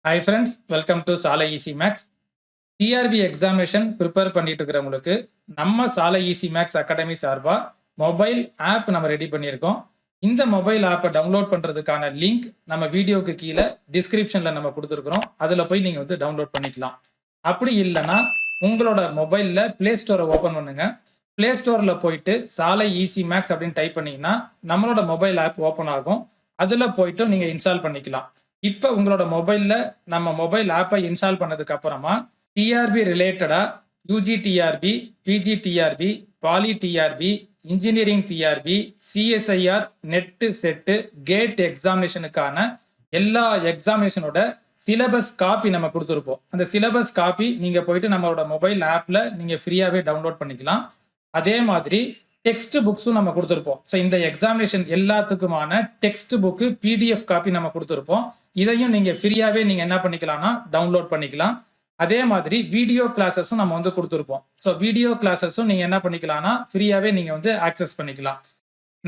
Hi friends, welcome to Sala Easy Max. TRB examination prepare பண்ணிட்டு இருக்கிறவங்களுக்கு நம்ம Sala easy max academy சார்பாக mobile app நம்ம ரெடி பண்ணியிருக்கோம். இந்த மொபைல் ஆப்பை டவுன்லோட் பண்ணுறதுக்கான லிங்க் நம்ம வீடியோக்கு கீழே டிஸ்கிரிப்ஷனில் நம்ம கொடுத்துருக்குறோம். அதில் போய் நீங்கள் வந்து டவுன்லோட் பண்ணிக்கலாம். அப்படி இல்லைன்னா உங்களோட மொபைலில் ப்ளே ஸ்டோரை ஓப்பன் பண்ணுங்க. ப்ளே ஸ்டோரில் போயிட்டு சாலை ஈஸி மேக்ஸ் அப்படின்னு டைப் பண்ணிங்கன்னா நம்மளோட மொபைல் ஆப் ஓப்பன் ஆகும். அதில் போயிட்டு நீங்கள் இன்ஸ்டால் பண்ணிக்கலாம். இப்போ உங்களோட மொபைலில் நம்ம மொபைல் ஆப்பை இன்ஸ்டால் பண்ணதுக்கு அப்புறமா டிஆர்பி ரிலேட்டடா UG TRB, PG TRB, poly TRB, engineering TRB, CSIR, NET SET, GATE எக்ஸாமினேஷனுக்கான எல்லா எக்ஸாமினேஷனோட சிலபஸ் காப்பி நம்ம கொடுத்துருப்போம். அந்த சிலபஸ் காப்பி நீங்க போயிட்டு நம்மளோட மொபைல் ஆப்ல நீங்க ஃப்ரீயாவே டவுன்லோட் பண்ணிக்கலாம். அதே மாதிரி டெக்ஸ்ட் புக்ஸும் நம்ம கொடுத்துருப்போம். ஸோ இந்த எக்ஸாமினேஷன் எல்லாத்துக்குமான டெக்ஸ்ட் புக்கு பிடிஎஃப் காப்பி நம்ம கொடுத்துருப்போம். இதையும் நீங்க ஃப்ரீயாவே நீங்க என்ன பண்ணிக்கலாம்னா டவுன்லோட் பண்ணிக்கலாம். அதே மாதிரி வீடியோ கிளாஸஸும் நம்ம வந்து கொடுத்துருப்போம். ஸோ வீடியோ கிளாஸஸும் நீங்க என்ன பண்ணிக்கலாம்னா ஃப்ரீயாவே நீங்க வந்து ஆக்சஸ் பண்ணிக்கலாம்.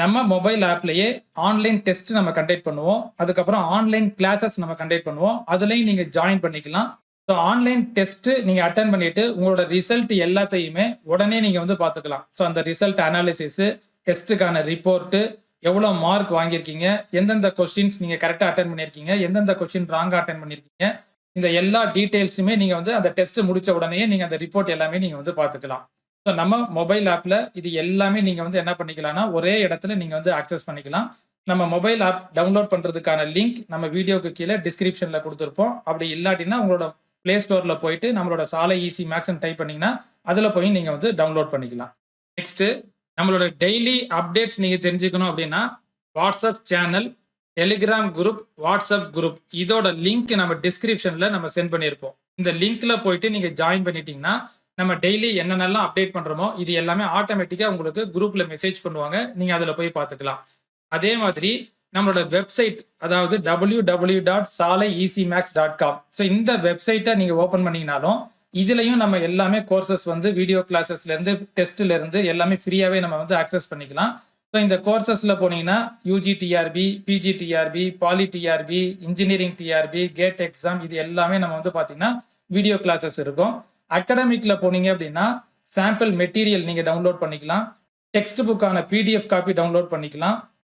நம்ம மொபைல் ஆப்லயே ஆன்லைன் டெஸ்ட் நம்ம கண்டக்ட் பண்ணுவோம். அதுக்கப்புறம் ஆன்லைன் கிளாஸஸ் நம்ம கண்டக்ட் பண்ணுவோம். அதுலயும் நீங்க ஜாயின் பண்ணிக்கலாம். ஸோ ஆன்லைன் டெஸ்ட் நீங்க அட்டன் பண்ணிட்டு உங்களோட ரிசல்ட் எல்லாத்தையுமே உடனே நீங்க வந்து பார்த்துக்கலாம். ஸோ அந்த ரிசல்ட் அனாலிசிஸ், டெஸ்ட்டுக்கான ரிப்போர்ட்டு, எவ்வளோ மார்க் வாங்கியிருக்கீங்க, எந்தெந்த கொஸ்டின்ஸ் நீங்க கரெக்டாக அட்டன் பண்ணியிருக்கீங்க, எந்தெந்த கொஸ்டின் ராங்காக அட்டன் பண்ணியிருக்கீங்க, இந்த எல்லா டீடைல்ஸுமே நீங்க வந்து அந்த டெஸ்ட் முடிச்ச உடனே நீங்க அந்த ரிப்போர்ட் எல்லாமே நீங்க வந்து பார்த்துக்கலாம். ஸோ நம்ம மொபைல் ஆப்ல இது எல்லாமே நீங்க வந்து என்ன பண்ணிக்கலாம்னா ஒரே இடத்துல நீங்க வந்து ஆக்சஸ் பண்ணிக்கலாம். நம்ம மொபைல் ஆப் டவுன்லோட் பண்றதுக்கான லிங்க் நம்ம வீடியோக்கு கீழே டிஸ்கிரிப்ஷன்ல கொடுத்துருப்போம். அப்படி இல்லாட்டினா உங்களோட பிளே ஸ்டோர்ல போயிட்டு நம்மளோட சாலை ஈஸி மேக்ஸ் டைப் பண்ணீங்கன்னா அதுல போய் நீங்க வந்து டவுன்லோட் பண்ணிக்கலாம். நெக்ஸ்ட் நம்மளோட டெய்லி அப்டேட்ஸ் நீங்க தெரிஞ்சுக்கணும் அப்படின்னா WhatsApp channel, Telegram group, WhatsApp group இதோட லிங்க் நம்ம டிஸ்கிரிப்ஷன்ல நம்ம சென்ட் பண்ணியிருப்போம். இந்த லிங்க்ல போயிட்டு நீங்க ஜாயின் பண்ணிட்டீங்கன்னா நம்ம டெய்லி என்னென்னலாம் அப்டேட் பண்றோமோ இது எல்லாமே ஆட்டோமேட்டிக்கா உங்களுக்கு குரூப்ல மெசேஜ் பண்ணுவாங்க. நீங்க அதுல போய் பார்த்துக்கலாம். அதே மாதிரி நம்மளோட வெப்சைட் அதாவது www.salaiEasyMax.com. ஸோ இந்த வெப்சைட்டை நீங்க ஓபன் பண்ணீங்கனாலும் இதுலயும் நம்ம எல்லாமே கோர்சஸ் வந்து வீடியோ கிளாஸஸ்ல இருந்து டெஸ்ட்ல இருந்து எல்லாமே ஃப்ரீயாவே நம்ம வந்து ஆக்சஸ் பண்ணிக்கலாம். ஸோ இந்த கோர்சஸ்ல போனீங்கன்னா UG TRB, PG TRB, poly TRB, engineering TRB, GATE exam இது எல்லாமே நம்ம வந்து பாத்தீங்கன்னா வீடியோ கிளாஸஸ் இருக்கும். அகாடமிக்ல போனீங்க அப்படின்னா சாம்பிள் மெட்டீரியல் நீங்க டவுன்லோட் பண்ணிக்கலாம். டெக்ஸ்ட் புக்கான பிடிஎஃப் காப்பி டவுன்லோட் பண்ணிக்கலாம்.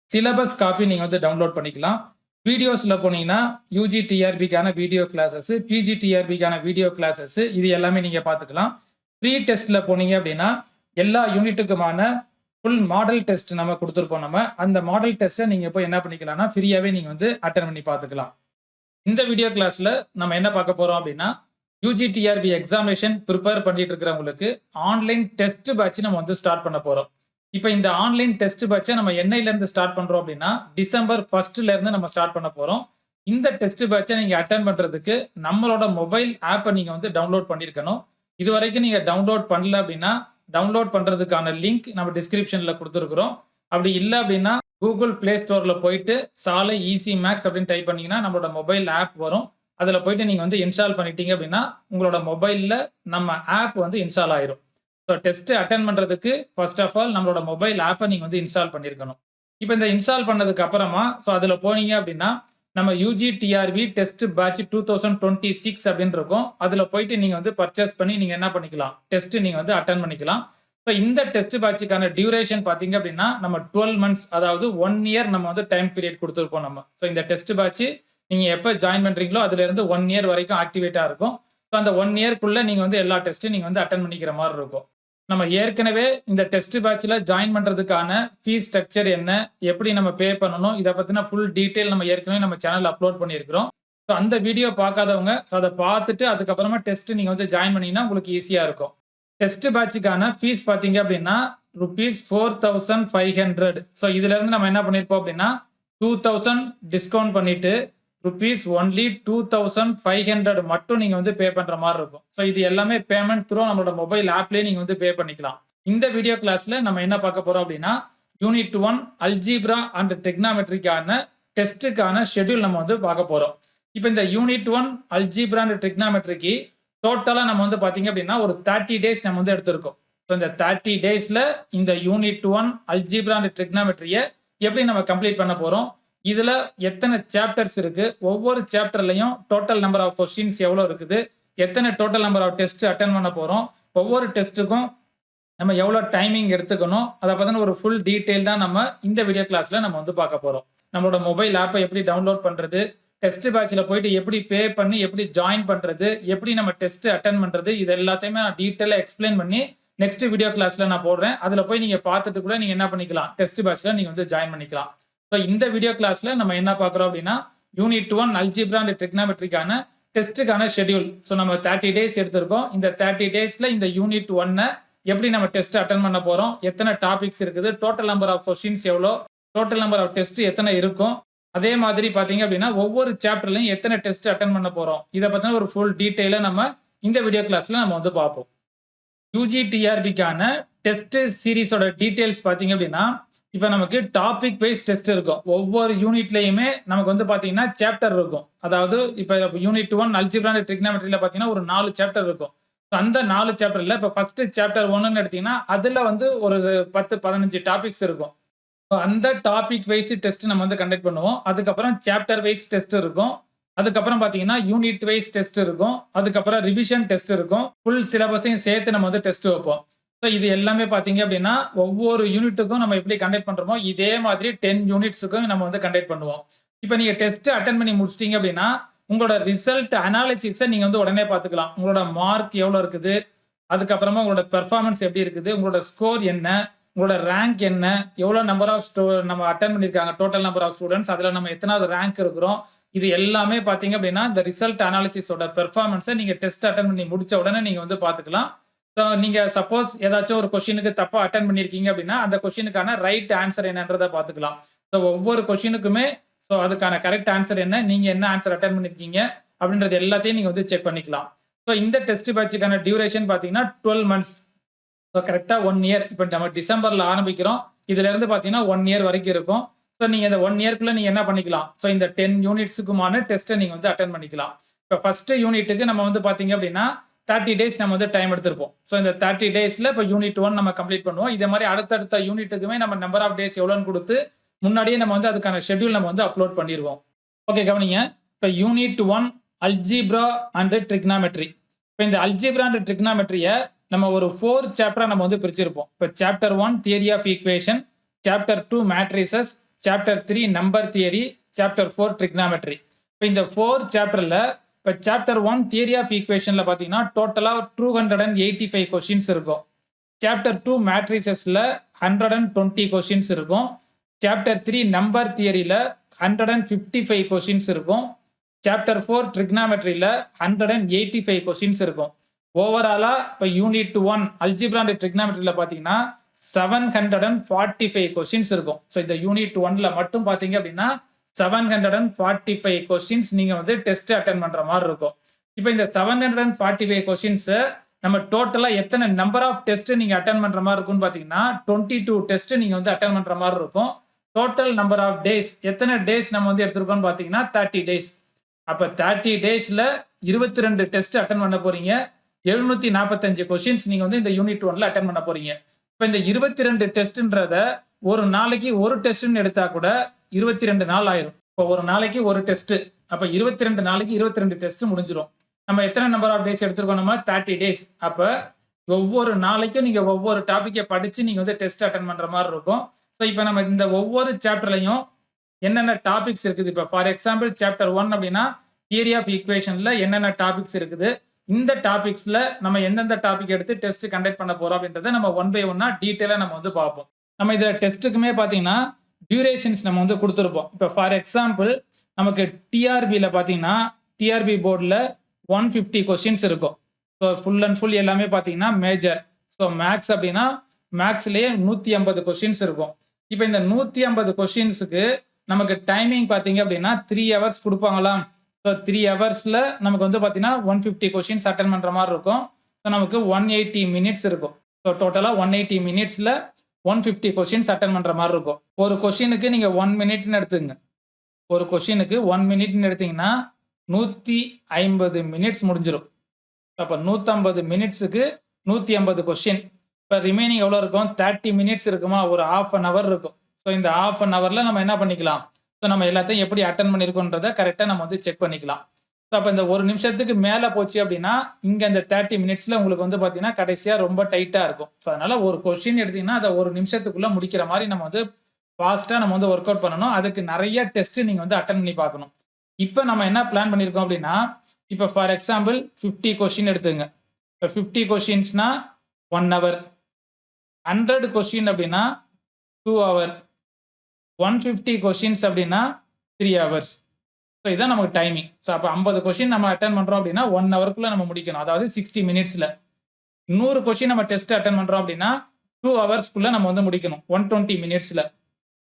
சிலபஸ் காப்பி நீங்க வந்து டவுன்லோட் பண்ணிக்கலாம். வீடியோஸ்ல போனீங்கன்னா யூஜி டிஆர்பிக்கான வீடியோ கிளாஸஸ், பிஜி டிஆர்பிக்கான வீடியோ கிளாஸஸ் இது எல்லாமே நீங்க பார்த்துக்கலாம். ப்ரீ டெஸ்ட்ல போனீங்க அப்படின்னா எல்லா யூனிட்டுக்குமான ஃபுல் மாடல் டெஸ்ட் நம்ம கொடுத்துருப்போம். நம்ம அந்த மாடல் டெஸ்ட்டை நீங்க போய் என்ன பண்ணிக்கலாம்னா ஃப்ரீயாவே நீங்க வந்து அட்டன் பண்ணி பார்த்துக்கலாம். இந்த வீடியோ கிளாஸ்ல நம்ம என்ன பார்க்க போறோம் அப்படின்னா யூஜி டிஆர்பி எக்ஸாமினேஷன் ப்ரிப்பேர் பண்ணிட்டு இருக்கிறவங்களுக்கு ஆன்லைன் டெஸ்ட் பேட்ச் நம்ம வந்து ஸ்டார்ட் பண்ண போறோம். இப்போ இந்த ஆன்லைன் டெஸ்ட் பேட்சை நம்ம என்னையில இருந்து ஸ்டார்ட் பண்றோம் அப்படின்னா டிசம்பர் 1 இருந்து நம்ம ஸ்டார்ட் பண்ண போறோம். இந்த டெஸ்ட் பேட்சை நீங்க அட்டன் பண்றதுக்கு நம்மளோட மொபைல் ஆப்பை நீங்க வந்து டவுன்லோட் பண்ணிருக்கணும். இது வரைக்கும் நீங்க டவுன்லோட் பண்ணல அப்படின்னா டவுன்லோட் பண்றதுக்கான லிங்க் நம்ம டிஸ்கிரிப்ஷன்ல கொடுத்துருக்குறோம். அப்படி இல்லை அப்படின்னா கூகுள் பிளே ஸ்டோர்ல போயிட்டு சாலை ஈஸி மேக்ஸ் அப்படின்னு டைப் பண்ணீங்கன்னா நம்மளோட மொபைல் ஆப் வரும். அதுல போயிட்டு நீங்க வந்து இன்ஸ்டால் பண்ணிட்டீங்க அப்படின்னா உங்களோட மொபைல்ல நம்ம ஆப் வந்து இன்ஸ்டால் ஆயிரும். ஸோ டெஸ்ட் அட்டன் பண்றதுக்கு ஃபர்ஸ்ட் ஆஃப் ஆல் நம்மளோட மொபைல் ஆப்பை நீங்க வந்து இன்ஸ்டால் பண்ணிருக்கணும். இப்போ இந்த இன்ஸ்டால் பண்ணதுக்கு அப்புறமா ஸோ அதுல போனீங்க அப்படின்னா நம்ம யூஜி டிஆர்பி டெஸ்ட் பேட்ச் 2026 அப்படின்னு இருக்கும். அதுல போயிட்டு நீங்க வந்து பர்ச்சேஸ் பண்ணி நீங்க என்ன பண்ணிக்கலாம் டெஸ்ட் நீங்க வந்து அட்டன் பண்ணிக்கலாம். ஸோ இந்த டெஸ்ட் பேட்சுக்கான டியூரேஷன் பாத்தீங்க அப்படின்னா நம்ம 12 months அதாவது 1 year நம்ம வந்து டைம் பீரியட் கொடுத்துருப்போம் நம்ம. ஸோ இந்த டெஸ்ட் பேட்ச் நீங்க எப்போ ஜாயின் பண்றீங்களோ அதுல இருந்து 1 year வரைக்கும் ஆக்டிவேட்டா இருக்கும். ஸோ அந்த 1 yearக்குள்ள நீங்க வந்து எல்லா டெஸ்ட்டும் நீங்க வந்து அட்டன் பண்ணிக்கிற மாதிரி இருக்கும். நம்ம ஏற்கனவே இந்த டெஸ்ட் பேட்ச்ல ஜாயின் பண்றதுக்கான ஃபீஸ் ஸ்ட்ரக்சர் என்ன, எப்படி நம்ம பே பண்ணணும், இதை பத்தின ஃபுல் டீடைல் நம்ம ஏற்கனவே நம்ம சேனல் அப்லோட் பண்ணியிருக்கிறோம். ஸோ அந்த வீடியோ பார்க்காதவங்க ஸோ அதை பார்த்துட்டு அதுக்கப்புறமா டெஸ்ட் நீங்க வந்து ஜாயின் பண்ணீங்கன்னா உங்களுக்கு ஈஸியா இருக்கும். டெஸ்ட் பேட்சுக்கான ஃபீஸ் பாத்தீங்க அப்படின்னா ₹4500. ஸோ இதுல இருந்து நம்ம என்ன பண்ணிருப்போம் அப்படின்னா 2000 டிஸ்கவுண்ட் பண்ணிட்டு rupees only 2500 மட்டும் நீங்க வந்து பே பண்ற மாதிரி இருக்கும். ஸோ இது எல்லாமே பேமெண்ட் த்ரூ நம்மளோட மொபைல் ஆப்லயே நீங்க வந்து பே பண்ணிக்கலாம். இந்த வீடியோ கிளாஸ்ல நம்ம என்ன பார்க்க போறோம் அப்படின்னா யூனிட் 1 அல்ஜீப்ரா அண்ட் டெக்னாமெட்ரிக்கான டெஸ்ட்டுக்கான ஷெட்யூல் நம்ம வந்து பார்க்க போறோம். இப்போ இந்த யூனிட் 1 அல்ஜீப்ரா அண்ட் டெக்னாமெட்ரிக்கு டோட்டலா நம்ம வந்து பாத்தீங்க அப்படின்னா ஒரு 30 days நம்ம வந்து எடுத்திருக்கோம். ஸோ இந்த 30 daysல இந்த யூனிட் 1 அல்ஜீப்ரா அண்ட் டெக்னாமெட்ரியை எப்படி நம்ம கம்ப்ளீட் பண்ண போறோம், இதுல எத்தனை சாப்டர்ஸ் இருக்கு, ஒவ்வொரு சாப்டர்லயும் டோட்டல் நம்பர் ஆஃப் கொஸ்டின்ஸ் எவ்வளோ இருக்குது, எத்தனை total number of test attend பண்ண போறோம், ஒவ்வொரு டெஸ்ட்டுக்கும் நம்ம எவ்வளோ டைமிங் எடுத்துக்கணும், அதை பற்றின ஒரு ஃபுல் டீட்டெயில் தான் நம்ம இந்த வீடியோ கிளாஸில் நம்ம வந்து பார்க்க போகிறோம். நம்மளோட மொபைல் ஆப்பை எப்படி டவுன்லோட் பண்ணுறது, டெஸ்ட் பேட்சில் போயிட்டு எப்படி பே பண்ணி எப்படி ஜாயின் பண்ணுறது, எப்படி நம்ம டெஸ்ட் அட்டன் பண்ணுறது, இது எல்லாத்தையுமே நான் டீட்டெயிலாக எக்ஸ்பிளைன் பண்ணி நெக்ஸ்ட் வீடியோ கிளாஸில் நான் போடுறேன். அதில் போய் நீங்கள் பார்த்துட்டு கூட நீங்கள் என்ன பண்ணிக்கலாம், டெஸ்ட் பேட்சில் நீங்கள் வந்து ஜாயின் பண்ணிக்கலாம். ஸோ இந்த வீடியோ கிளாஸில் நம்ம என்ன பார்க்குறோம் அப்படின்னா, யூனிட் 1 அல்ஜிப்ரா அண்ட் ட்ரிக்னாமெட்ரிக்கான டெஸ்ட்டுக்கான ஷெட்யூல். ஸோ நம்ம 30 டேஸ் எடுத்திருக்கோம். இந்த 30 டேஸில் இந்த யூனிட் 1 எப்படி நம்ம டெஸ்ட் அட்டன் பண்ண போறோம், எத்தனை டாபிக்ஸ் இருக்குது, டோட்டல் நம்பர் ஆஃப் கொஸ்டின்ஸ் எவ்வளோ, டோட்டல் நம்பர் ஆஃப் டெஸ்ட் எத்தனை இருக்கும், அதே மாதிரி பார்த்தீங்க அப்படின்னா ஒவ்வொரு சாப்டர்லையும் எத்தனை டெஸ்ட் அட்டன் பண்ண போறோம், இதை பற்றின ஒரு ஃபுல் டீட்டெயிலாக நம்ம இந்த வீடியோ கிளாஸில் நம்ம வந்து பார்ப்போம். யூஜிடிஆர்பிக்கான டெஸ்ட் சீரீஸோட டீட்டெயில்ஸ் பார்த்தீங்க அப்படின்னா, இப்போ நமக்கு டாபிக் வைஸ் டெஸ்ட் இருக்கும். ஒவ்வொரு யூனிட்லையுமே நமக்கு வந்து பார்த்தீங்கன்னா சாப்டர் இருக்கும். அதாவது இப்போ யூனிட் 1 அல்ஜிப்ரா அண்ட் ட்ரிக்னாமெட்ரியில் பார்த்தீங்கன்னா ஒரு 4 சாப்டர் இருக்கும். அந்த 4 சாப்டர்ல இப்போ ஃபர்ஸ்ட் சாப்டர் 1ன்னு எடுத்தீங்கன்னா அதுல வந்து ஒரு 10-15 டாபிக்ஸ் இருக்கும். அந்த டாபிக் வைஸ் டெஸ்ட் நம்ம வந்து கண்டக்ட் பண்ணுவோம். அதுக்கப்புறம் சாப்டர் வைஸ் டெஸ்ட் இருக்கும். அதுக்கப்புறம் பார்த்தீங்கன்னா யூனிட் வைஸ் டெஸ்ட் இருக்கும். அதுக்கப்புறம் ரிவிஷன் டெஸ்ட் இருக்கும். ஃபுல் சிலபஸையும் சேர்த்து நம்ம வந்து டெஸ்ட் வைப்போம். ஸோ இது எல்லாமே பார்த்தீங்க அப்படின்னா ஒவ்வொரு யூனிட்டுக்கும் நம்ம எப்படி கண்டக்ட் பண்றோமோ இதே மாதிரி 10 யூனிட்ஸுக்கும் நம்ம வந்து கண்டக்ட் பண்ணுவோம். இப்போ நீங்க டெஸ்ட் அட்டன் பண்ணி முடிச்சிட்டீங்க அப்படின்னா உங்களோட ரிசல்ட் அனாலிசிஸை நீங்க வந்து உடனே பார்த்துக்கலாம். உங்களோட மார்க் எவ்வளோ இருக்குது, அதுக்கப்புறமா உங்களோட பெர்ஃபார்மன்ஸ் எப்படி இருக்குது, உங்களோட ஸ்கோர் என்ன, உங்களோட ரேங்க் என்ன, எவ்வளோ நம்பர் ஆஃப் நம்ம அட்டன் பண்ணியிருக்காங்க, டோட்டல் நம்பர் ஆஃப் ஸ்டூடெண்ட்ஸ், அதில் நம்ம எத்தனாவது ரேங்க் இருக்கிறோம், இது எல்லாமே பார்த்தீங்க அப்படின்னா இந்த ரிசல்ட் அனாலிசிஸோட பெர்ஃபார்மன்ஸை நீங்கள் டெஸ்ட் அட்டன் பண்ணி முடிச்ச உடனே நீங்கள் வந்து பார்த்துக்கலாம். ஸோ நீங்கள் சப்போஸ் ஏதாச்சும் ஒரு கொஸ்டினுக்கு தப்பாக அட்டன் பண்ணியிருக்கீங்க அப்படின்னா அந்த கொஸ்டினுக்கான ரைட் ஆன்சர் என்னன்றதை பார்த்துக்கலாம். ஸோ ஒவ்வொரு கொஸ்டினுக்குமே ஸோ அதுக்கான கரெக்ட் ஆன்சர் என்ன, நீங்கள் என்ன ஆன்சர் அட்டன் பண்ணியிருக்கீங்க அப்படின்றது எல்லாத்தையும் நீங்கள் வந்து செக் பண்ணிக்கலாம். ஸோ இந்த டெஸ்ட் பேட்சுக்கான டியூரேஷன் பார்த்தீங்கன்னா 12 months. ஸோ கரெக்டாக 1 year. இப்போ நம்ம டிசம்பரில் ஆரம்பிக்கிறோம். இதுலேருந்து பார்த்தீங்கன்னா 1 year வரைக்கும் இருக்கும். ஸோ நீங்கள் இந்த 1 yearக்குள்ளே நீங்கள் என்ன பண்ணிக்கலாம், ஸோ இந்த 10 யூனிட்ஸுக்குமான டெஸ்ட்டை நீங்கள் வந்து அட்டன் பண்ணிக்கலாம். இப்போ ஃபர்ஸ்ட் யூனிட்டுக்கு நம்ம வந்து பார்த்தீங்க அப்படின்னா 30 days நம்ம வந்து டைம் எடுத்திருப்போம். ஸோ இந்த 30 daysல இப்போ யூனிட் 1 நம்ம கம்ப்ளீட் பண்ணுவோம். இதே மாதிரி அடுத்தடுத்த யூனிட்டுக்குமே நம்ம நம்பர் ஆஃப் டேஸ் எவ்வளோன்னு கொடுத்து முன்னாடியே நம்ம வந்து அதுக்கான ஷெட்யூல் நம்ம வந்து அப்லோட் பண்ணிடுவோம். ஓகே, கவனிங்க. இப்போ யூனிட் 1 அல்ஜிப்ரா அண்ட் ட்ரிக்னாமெட்ரி. இப்போ இந்த அல்ஜிப்ரா அண்ட் ட்ரிக்னாமெட்ரியை நம்ம ஒரு 4 சாப்டரா நம்ம வந்து பிரிச்சிருப்போம். இப்போ chapter 1 theory of equation, chapter 2 matrices, chapter 3 number theory, chapter 4 trigonometry. இப்போ இந்த 4 சாப்டர்ல இப்போ சாப்டர் 1 தியரி ஆஃப் ஈக்குவேஷன்ல பார்த்தீங்கன்னா டோட்டலாக 285 கொஸ்டின்ஸ் இருக்கும். சாப்டர் 2 மேட்ரிசஸ்ல 120 கொஸ்டின்ஸ் இருக்கும். சாப்டர் 3 நம்பர் தியரியில 155 கொஸ்டின்ஸ் இருக்கும். சாப்டர் 4 ட்ரிக்னாமெட்ரியில 185 கொஸ்டின்ஸ் இருக்கும். ஓவராலா இப்போ யூனிட் 1 அல்ஜிப்ரா அண்ட் ட்ரிக்னாமெட்ரியில பார்த்தீங்கன்னா 745 கொஸ்டின்ஸ் இருக்கும். ஸோ இந்த யூனிட் 1ல மட்டும் பார்த்தீங்க அப்படின்னா 745 கொஸ்டின்ஸ் நீங்க வந்து டெஸ்ட் அட்டன் பண்ற மாதிரி இருக்கும். இப்போ இந்த 745 கொஸ்டின்ஸ் நம்ம டோட்டலா எத்தனை நம்பர் ஆஃப் டெஸ்ட் நீங்க அட்டன் பண்ற மாதிரி இருக்கும்னு பாத்தீங்கன்னா 22 டெஸ்ட் நீங்க வந்து அட்டன் பண்ற மாதிரி இருக்கும். டோட்டல் நம்பர் ஆஃப் டேஸ் எத்தனை டேஸ் நம்ம வந்து எடுத்திருக்கோம்னு பாத்தீங்கன்னா 30 டேஸ். அப்ப 30 டேஸ்ல 22 டெஸ்ட் அட்டன் பண்ண போறீங்க. 745 கொஸ்டின்ஸ் நீங்க வந்து இந்த யூனிட் 1ல அட்டன் பண்ண போறீங்க. இப்போ இந்த 22 டெஸ்ட்ன்றத ஒரு நாளைக்கு ஒரு டெஸ்ட்னு எடுத்தா கூட 22 நாள் ஆயிரும். இப்போ ஒரு நாளைக்கு ஒரு டெஸ்ட், அப்ப 22 நாளைக்கு 22 டெஸ்ட் முடிஞ்சிடும். நம்ம எத்தனை நம்பர் ஆஃப் டேஸ் எடுத்துருக்கோம், நம்ம 30 டேஸ். அப்ப ஒவ்வொரு நாளைக்கும் நீங்க ஒவ்வொரு டாபிக்கை படிச்சு நீங்க வந்து டெஸ்ட் அட்டன் பண்ற மாதிரி இருக்கும். ஸோ இப்போ நம்ம இந்த ஒவ்வொரு சாப்டர்லையும் என்னென்ன டாபிக்ஸ் இருக்குது, இப்போ ஃபார் எக்ஸாம்பிள் சாப்டர் 1 அப்படின்னா தியரி ஆஃப் ஈக்குவேஷன்ல என்னென்ன டாபிக்ஸ் இருக்குது, இந்த டாபிக்ஸ்ல நம்ம எந்தெந்த டாபிக் எடுத்து டெஸ்ட் கண்டக்ட் பண்ண போறோம் அப்படின்றத நம்ம 1 by 1 டீட்டெயிலா நம்ம வந்து பார்ப்போம். நம்ம இதுல டெஸ்ட்டுக்குமே பார்த்தீங்கன்னா டியூரேஷன்ஸ் நம்ம வந்து கொடுத்துருப்போம். இப்போ ஃபார் எக்ஸாம்பிள் நமக்கு டிஆர்பியில் பார்த்தீங்கன்னா டிஆர்பி போர்டில் 150 கொஸ்டின்ஸ் இருக்கும். ஸோ ஃபுல் அண்ட் ஃபுல் எல்லாமே பார்த்தீங்கன்னா மேஜர். ஸோ மேக்ஸ் அப்படின்னா மேக்ஸ்லேயே 150 கொஸ்டின்ஸ் இருக்கும். இப்போ இந்த 150 கொஸ்டின்ஸுக்கு நமக்கு டைமிங் பார்த்தீங்க அப்படின்னா 3 hours கொடுப்பாங்களா. ஸோ 3 ஹவர்ஸில் நமக்கு வந்து பார்த்தீங்கன்னா 150 கொஸ்டின்ஸ் அட்டன் பண்ணுற மாதிரி இருக்கும். ஸோ நமக்கு 180 minutes இருக்கும். ஸோ டோட்டலாக 180 minutesல 150 கொஸ்டின்ஸ் அட்டன் பண்ணுற மாதிரி இருக்கும். ஒரு கொஸ்டினுக்கு நீங்கள் 1 minute எடுத்துங்க. ஒரு கொஸ்டினுக்கு 1 minute எடுத்தீங்கன்னா 150 minutes முடிஞ்சிடும். அப்போ 150 minutesக்கு 150 கொஸ்டின். இப்போ ரிமைனிங் எவ்வளோ இருக்கும், 30 minutes இருக்குமா, ஒரு ½ an hour இருக்கும். ஸோ இந்த ½ an hourல நம்ம என்ன பண்ணிக்கலாம், ஸோ நம்ம எல்லாத்தையும் எப்படி அட்டெண்ட் பண்ணியிருக்கோன்றத கரெக்டாக நம்ம வந்து செக் பண்ணிக்கலாம். ஸோ அப்போ இந்த ஒரு நிமிஷத்துக்கு மேலே போச்சு அப்படின்னா இங்கே இந்த 30 மினிட்ஸில் உங்களுக்கு வந்து பார்த்தீங்கன்னா கடைசியாக ரொம்ப டைட்டாக இருக்கும். ஸோ அதனால ஒரு கொஸ்டின் எடுத்தீங்கன்னா அதை ஒரு நிமிஷத்துக்குள்ளே முடிக்கிற மாதிரி நம்ம வந்து ஃபாஸ்ட்டாக நம்ம வந்து ஒர்க் அவுட் பண்ணணும். அதுக்கு நிறைய டெஸ்ட் நீங்கள் வந்து அட்டன் பண்ணி பார்க்கணும். இப்போ நம்ம என்ன பிளான் பண்ணியிருக்கோம் அப்படின்னா இப்போ ஃபார் எக்ஸாம்பிள் 50 கொஸ்டின் எடுத்துங்க. இப்போ 50 கொஸ்டின்ஸ்னா 1 hour, 100 கொஸ்டின் அப்படின்னா 2 hour, 150 கொஸ்டின்ஸ் அப்படின்னா 3 hours. ஸோ இதான் நமக்கு டைமிங். ஸோ அப்போ 50 கொஸ்டின் நம்ம அட்டன் பண்ணுறோம் அப்படின்னா 1 ஹவருக்குள்ளே நம்ம முடிக்கணும். அதாவது 60 மினிட்ஸில் 100 கொஸ்டின் நம்ம டெஸ்ட் அட்டன் பண்ணுறோம் அப்படின்னா 2 ஹவர்ஸ்க்குள்ளே நம்ம வந்து முடிக்கணும் 120 மினிட்ஸில்.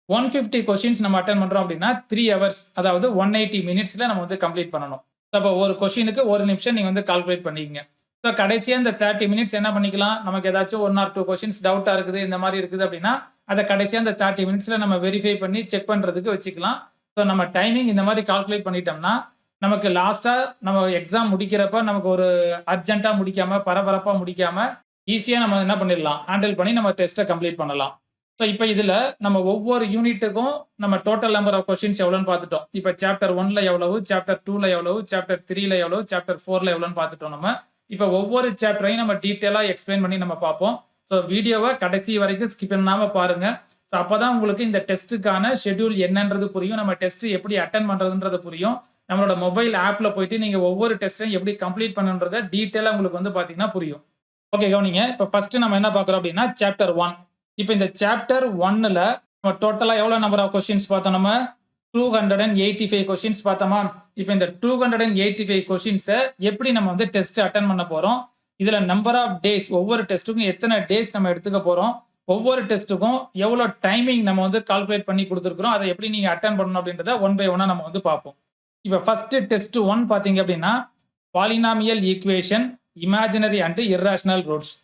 150 கொஸ்டின்ஸ் நம்ம அட்டன் பண்ணுறோம் அப்படின்னா 3 ஹவர்ஸ், அதாவது 180 மினிட்ஸில் நம்ம வந்து கம்ப்ளீட் பண்ணணும். ஸோ அப்போ ஒரு கொஸ்டினுக்கு 1 நிமிஷம் நீங்கள் வந்து கால்குலேட் பண்ணிக்கங்க. ஸோ கடைசியாக இந்த 30 மினிட்ஸ் என்ன பண்ணிக்கலாம், நமக்கு ஏதாச்சும் 1 or 2 கொஸ்டின்ஸ் டவுட்டாக இருக்குது, இந்த மாதிரி இருக்குது அப்படின்னா அதை கடைசியாக அந்த 30 மினிட்ஸில் நம்ம வெரிஃபை பண்ணி செக் பண்ணுறதுக்கு வச்சுக்கலாம். ஸோ நம்ம டைமிங் இந்த மாதிரி கால்குலேட் பண்ணிட்டோம்னா நமக்கு லாஸ்ட்டாக நம்ம எக்ஸாம் முடிக்கிறப்ப நமக்கு ஒரு அர்ஜென்ட்டாக முடிக்காமல் பரபரப்பாக முடிக்காமல் ஈஸியாக நம்ம என்ன பண்ணிடலாம், ஹேண்டில் பண்ணி நம்ம டெஸ்ட்டை கம்ப்ளீட் பண்ணலாம். ஸோ இப்போ இதில் நம்ம ஒவ்வொரு யூனிட்டுக்கும் நம்ம டோட்டல் நம்பர் ஆஃப் கொஸ்டின்ஸ் எவ்வளோன்னு பார்த்துட்டோம். இப்போ சாப்டர் 1ல் எவ்வளவு, சாப்டர் 2ல் எவ்வளவு, சாப்டர் 3ல் எவ்வளவு, சாப்டர் 4ல் எவ்வளோன்னு பார்த்துட்டோம். நம்ம இப்போ ஒவ்வொரு சாப்டரையும் நம்ம டீட்டெயிலாக எக்ஸ்பிளைன் பண்ணி நம்ம பார்ப்போம். ஸோ வீடியோவை கடைசி வரைக்கும் ஸ்கிப் பண்ணாமல் பாருங்கள். ஸோ அப்போ தான் உங்களுக்கு இந்த டெஸ்ட்டுக்கான ஷெட்யூல் என்னன்றது புரியும், நம்ம டெஸ்ட்டு எப்படி அட்டன் பண்ணுறதுன்றது புரியும். நம்மளோட மொபைல் ஆப்பில் போயிட்டு நீங்கள் ஒவ்வொரு டெஸ்ட்டையும் எப்படி கம்ப்ளீட் பண்ணுன்றதை டீட்டெயிலாக உங்களுக்கு வந்து பார்த்தீங்கன்னா புரியும். ஓகே கவனிங்க. இப்போ ஃபஸ்ட்டு நம்ம என்ன பார்க்குறோம் அப்படின்னா சாப்டர் 1. இப்போ இந்த சாப்டர் 1ல் நம்ம டோட்டலாக எவ்வளோ நம்பர் ஆஃப் கொஸ்டின்ஸ் பார்த்தோம், நம்ம 285 கொஸ்டின்ஸ் பார்த்தோமா. இப்போ இந்த 285 கொஸ்டின்ஸை எப்படி நம்ம வந்து டெஸ்ட் அட்டன் பண்ண போகிறோம், இதில் நம்பர் ஆஃப் டேஸ், ஒவ்வொரு டெஸ்ட்டுக்கும் எத்தனை டேஸ் நம்ம எடுத்துக்க போகிறோம், ஒவ்வொரு டெஸ்ட்டுக்கும் எவ்வளோ டைமிங் நம்ம வந்து கால்குலேட் பண்ணி கொடுத்துருக்குறோம், அதை எப்படி நீங்கள் அட்டன் பண்ணணும் அப்படின்றத 1 by 1 நம்ம வந்து பார்ப்போம். இப்போ ஃபஸ்ட்டு டெஸ்ட் 1 பார்த்தீங்க அப்படின்னா polynomial equation, imaginary and irrational roots.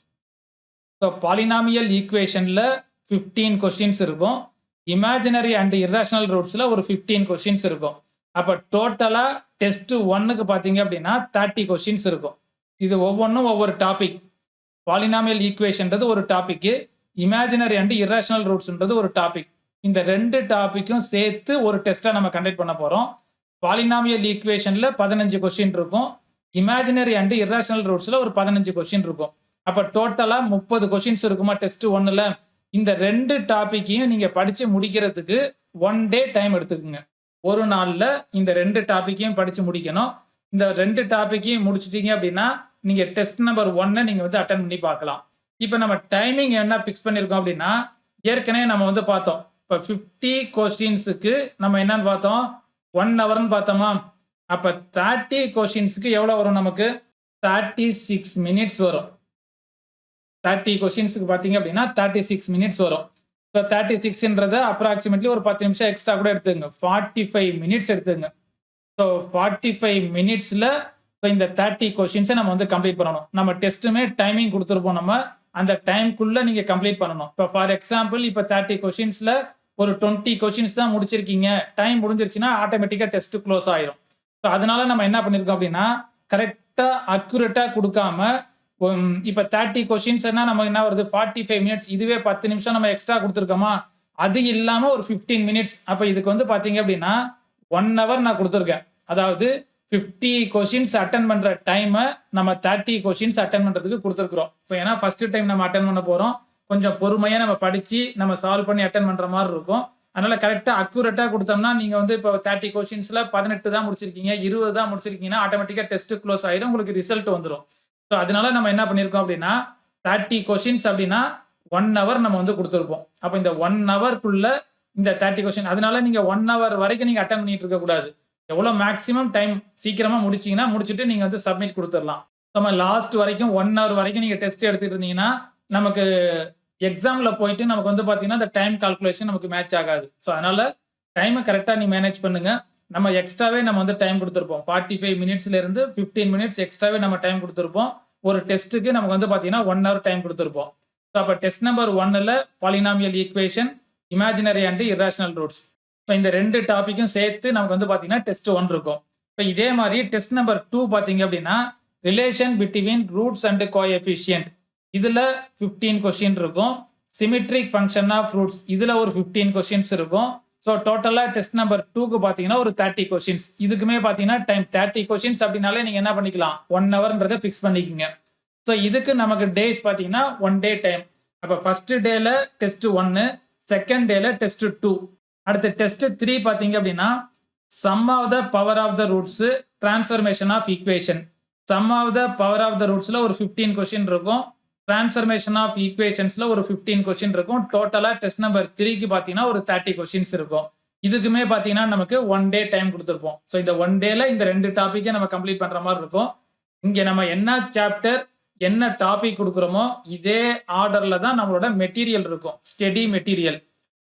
So polynomial ஈக்குவேஷனில் 15 கொஸ்டின்ஸ் இருக்கும், இமேஜினரி அண்ட் இர்ராஷனல் ரூட்ஸில் ஒரு 15 கொஸ்டின்ஸ் இருக்கும். அப்போ டோட்டலாக டெஸ்ட் 1க்கு பார்த்தீங்க அப்படின்னா 30 கொஸ்டின்ஸ் இருக்கும். இது ஒவ்வொன்றும் ஒவ்வொரு டாபிக். பாலினாமியல் ஈக்குவேஷன்றது ஒரு டாபிக்கு, இமேஜினரி அண்ட் இர்ராஷனல் ரூட்ஸ்ன்றது ஒரு டாபிக். இந்த 2 டாபிக்கும் சேர்த்து ஒரு டெஸ்ட்டாக நம்ம கண்டக்ட் பண்ண போகிறோம். பாலினாமியல் ஈக்குவேஷனில் 15 கொஸ்டின் இருக்கும், இமேஜினரி அண்ட் இர்ராஷனல் ரூட்ஸில் ஒரு 15 கொஸ்டின் இருக்கும். அப்போ டோட்டலாக 30 கொஸ்டின்ஸ் இருக்குமா டெஸ்ட் 1ல். இந்த 2 டாப்பிக்கையும் நீங்கள் படித்து முடிக்கிறதுக்கு 1 டே டைம் எடுத்துக்கோங்க. ஒரு நாளில் இந்த 2 டாப்பிக்கையும் படித்து முடிக்கணும். இந்த 2 டாப்பிக்கையும் முடிச்சிட்டிங்க அப்படின்னா நீங்கள் டெஸ்ட் நம்பர் 1 நீங்கள் வந்து அட்டன் பண்ணி பார்க்கலாம். இப்போ நம்ம டைமிங் என்ன ஃபிக்ஸ் பண்ணியிருக்கோம் அப்படின்னா ஏற்கனவே நம்ம வந்து பார்த்தோம். இப்போ 50 கொஸ்டின்ஸுக்கு நம்ம என்னன்னு பார்த்தோம், 1 ஹவர்னு பார்த்தோமா. அப்போ 30 கொஸ்டின்ஸுக்கு எவ்வளோ வரும், நமக்கு 36 மினிட்ஸ் வரும். 30 கொஸ்டின்ஸுக்கு பார்த்தீங்க அப்படின்னா 36 மினிட்ஸ் வரும். ஸோ 36ன்றதை அப்ராக்சிமேட்லி ஒரு 10 நிமிஷம் எக்ஸ்ட்ரா கூட எடுத்துங்க, 45 மினிட்ஸ் எடுத்துங்க. ஸோ 45 மினிட்ஸில் இந்த 30 கொஸ்டின்ஸை நம்ம வந்து கம்ப்ளீட் பண்ணணும். நம்ம டெஸ்ட்டுமே டைமிங் கொடுத்துருப்போம், நம்ம அந்த டைம்குள்ளே நீங்கள் கம்ப்ளீட் பண்ணணும். இப்போ ஃபார் எக்ஸாம்பிள் இப்போ 30 கொஸ்டின்ஸில் ஒரு 20 கொஸ்டின்ஸ் தான் முடிச்சிருக்கீங்க, டைம் முடிஞ்சிருச்சுன்னா ஆட்டோமேட்டிக்காக டெஸ்ட்டு க்ளோஸ் ஆயிரும். ஸோ அதனால நம்ம என்ன பண்ணியிருக்கோம் அப்படின்னா கரெக்டாக அக்யூரேட்டாக கொடுக்காம இப்போ 30 கொஸ்டின்ஸ்னா நம்ம என்ன வருது 45 மினிட்ஸ், இதுவே 10 நிமிஷம் நம்ம எக்ஸ்ட்ரா கொடுத்துருக்கோமா, அது இல்லாமல் ஒரு 15 மினிட்ஸ். அப்போ இதுக்கு வந்து பார்த்தீங்க அப்படின்னா 1 ஹவர் நான் கொடுத்துருக்கேன். அதாவது 50 கொஸ்டின்ஸ் அட்டன் பண்ணுற டைமை நம்ம 30 கொஸ்டின்ஸ் அட்டன் பண்ணுறதுக்கு கொடுத்துருக்குறோம். ஸோ ஏன்னா ஃபஸ்ட்டு டைம் நம்ம அட்டன் பண்ண போகிறோம், கொஞ்சம் பொறுமையாக நம்ம படித்து நம்ம சால்வ் பண்ணி அட்டன் பண்ணுற மாதிரி இருக்கும். அதனால் கரெக்டாக அக்யூரேட்டாக கொடுத்தோம்னா நீங்கள் வந்து இப்போ 30 கொஸ்டின்ஸில் 18 தான் முடிச்சிருக்கீங்க, 20 தான் முடிச்சிருக்கீங்கன்னா ஆட்டோமேட்டிக்காக டெஸ்ட்டு க்ளோஸ் ஆகிடும், உங்களுக்கு ரிசல்ட் வந்துடும். ஸோ அதனால நம்ம என்ன பண்ணியிருக்கோம் அப்படின்னா 30 கொஸ்டின்ஸ் அப்படின்னா 1 ஹவர் நம்ம வந்து கொடுத்துருப்போம். அப்போ இந்த 1 ஹவருக்குள்ள இந்த 30 கொஸ்டின், அதனால நீங்கள் 1 ஹவர் வரைக்கும் நீங்கள் அட்டன் பண்ணிட்டு இருக்கக்கூடாது. எவ்வளோ மேக்ஸிமம் டைம் சீக்கிரமாக முடிச்சிங்கன்னா முடிச்சுட்டு நீங்கள் வந்து சப்மிட் கொடுத்துடலாம். நம்ம லாஸ்ட் வரைக்கும் 1 ஹவர் வரைக்கும் நீங்கள் டெஸ்ட் எடுத்துகிட்டு இருந்தீங்கன்னா நமக்கு எக்ஸாமில் போயிட்டு நமக்கு வந்து பார்த்தீங்கன்னா இந்த டைம் கால்குலேஷன் நமக்கு மேட்ச் ஆகாது. ஸோ அதனால் டைமை கரெக்டாக நீ மேனேஜ் பண்ணுங்கள். நம்ம எக்ஸ்ட்ராவே நம்ம வந்து டைம் கொடுத்துருப்போம், 45 மினிட்ஸ்லேருந்து 15 மினிட்ஸ் எக்ஸ்ட்ராவே நம்ம டைம் கொடுத்துருப்போம். ஒரு டெஸ்ட்டுக்கு நமக்கு வந்து பார்த்தீங்கன்னா 1 ஹவர் டைம் கொடுத்துருப்போம். ஸோ அப்போ டெஸ்ட் நம்பர் 1ல் polynomial equation, imaginary and irrational roots, இப்போ இந்த 2 டாப்பிக்கும் சேர்த்து நமக்கு வந்து பார்த்தீங்கன்னா டெஸ்ட் 1 இருக்கும். இப்போ இதே மாதிரி டெஸ்ட் நம்பர் 2 பார்த்தீங்க அப்படின்னா relation between roots and coefficient, இதில் 15 கொஸ்டின் இருக்கும். சிமெட்ரிக் ஃபங்க்ஷன் ஆஃப் ரூட்ஸ், இதில் ஒரு 15 கொஸ்டின்ஸ் இருக்கும். ஸோ டோட்டலாக டெஸ்ட் நம்பர் 2க்கு பார்த்தீங்கன்னா ஒரு 30 கொஷின்ஸ். இதுக்குமே பார்த்தீங்கன்னா டைம் 30 கொஷின்ஸ் அப்படின்னாலே நீங்கள் என்ன பண்ணிக்கலாம், 1 ஹவர்ன்றதை ஃபிக்ஸ் பண்ணிக்கோங்க. ஸோ இதுக்கு நமக்கு டேஸ் பார்த்தீங்கன்னா 1 டே டைம். அப்போ ஃபர்ஸ்ட் டேல டெஸ்ட் 1, செகண்ட் டேல டெஸ்ட் 2, அடுத்து டெஸ்ட் 3 பார்த்தீங்க அப்படின்னா sum of the power of the roots, transformation of equation. Sum of the power of the ரூட்ஸ்ல ஒரு 15 கொஸ்டின் இருக்கும், டிரான்ஸ்ஃபர்மேஷன் ஆஃப் ஈக்குவேஷன்ஸ்ல ஒரு 15 கொஸ்டின் இருக்கும். டோட்டலா டெஸ்ட் நம்பர் 3க்கு பார்த்தீங்கன்னா ஒரு 30 கொஸ்டின்ஸ் இருக்கும். இதுக்குமே பார்த்தீங்கன்னா நமக்கு 1 டே டைம் கொடுத்துருப்போம். ஸோ இந்த 1 டேல இந்த 2 டாப்பிக்கை நம்ம கம்ப்ளீட் பண்ற மாதிரி இருக்கும். இங்க நம்ம என்ன சாப்டர் என்ன டாபிக் கொடுக்குறோமோ இதே ஆர்டர்ல தான் நம்மளோட மெட்டீரியல் இருக்கும், ஸ்டடி மெட்டீரியல்.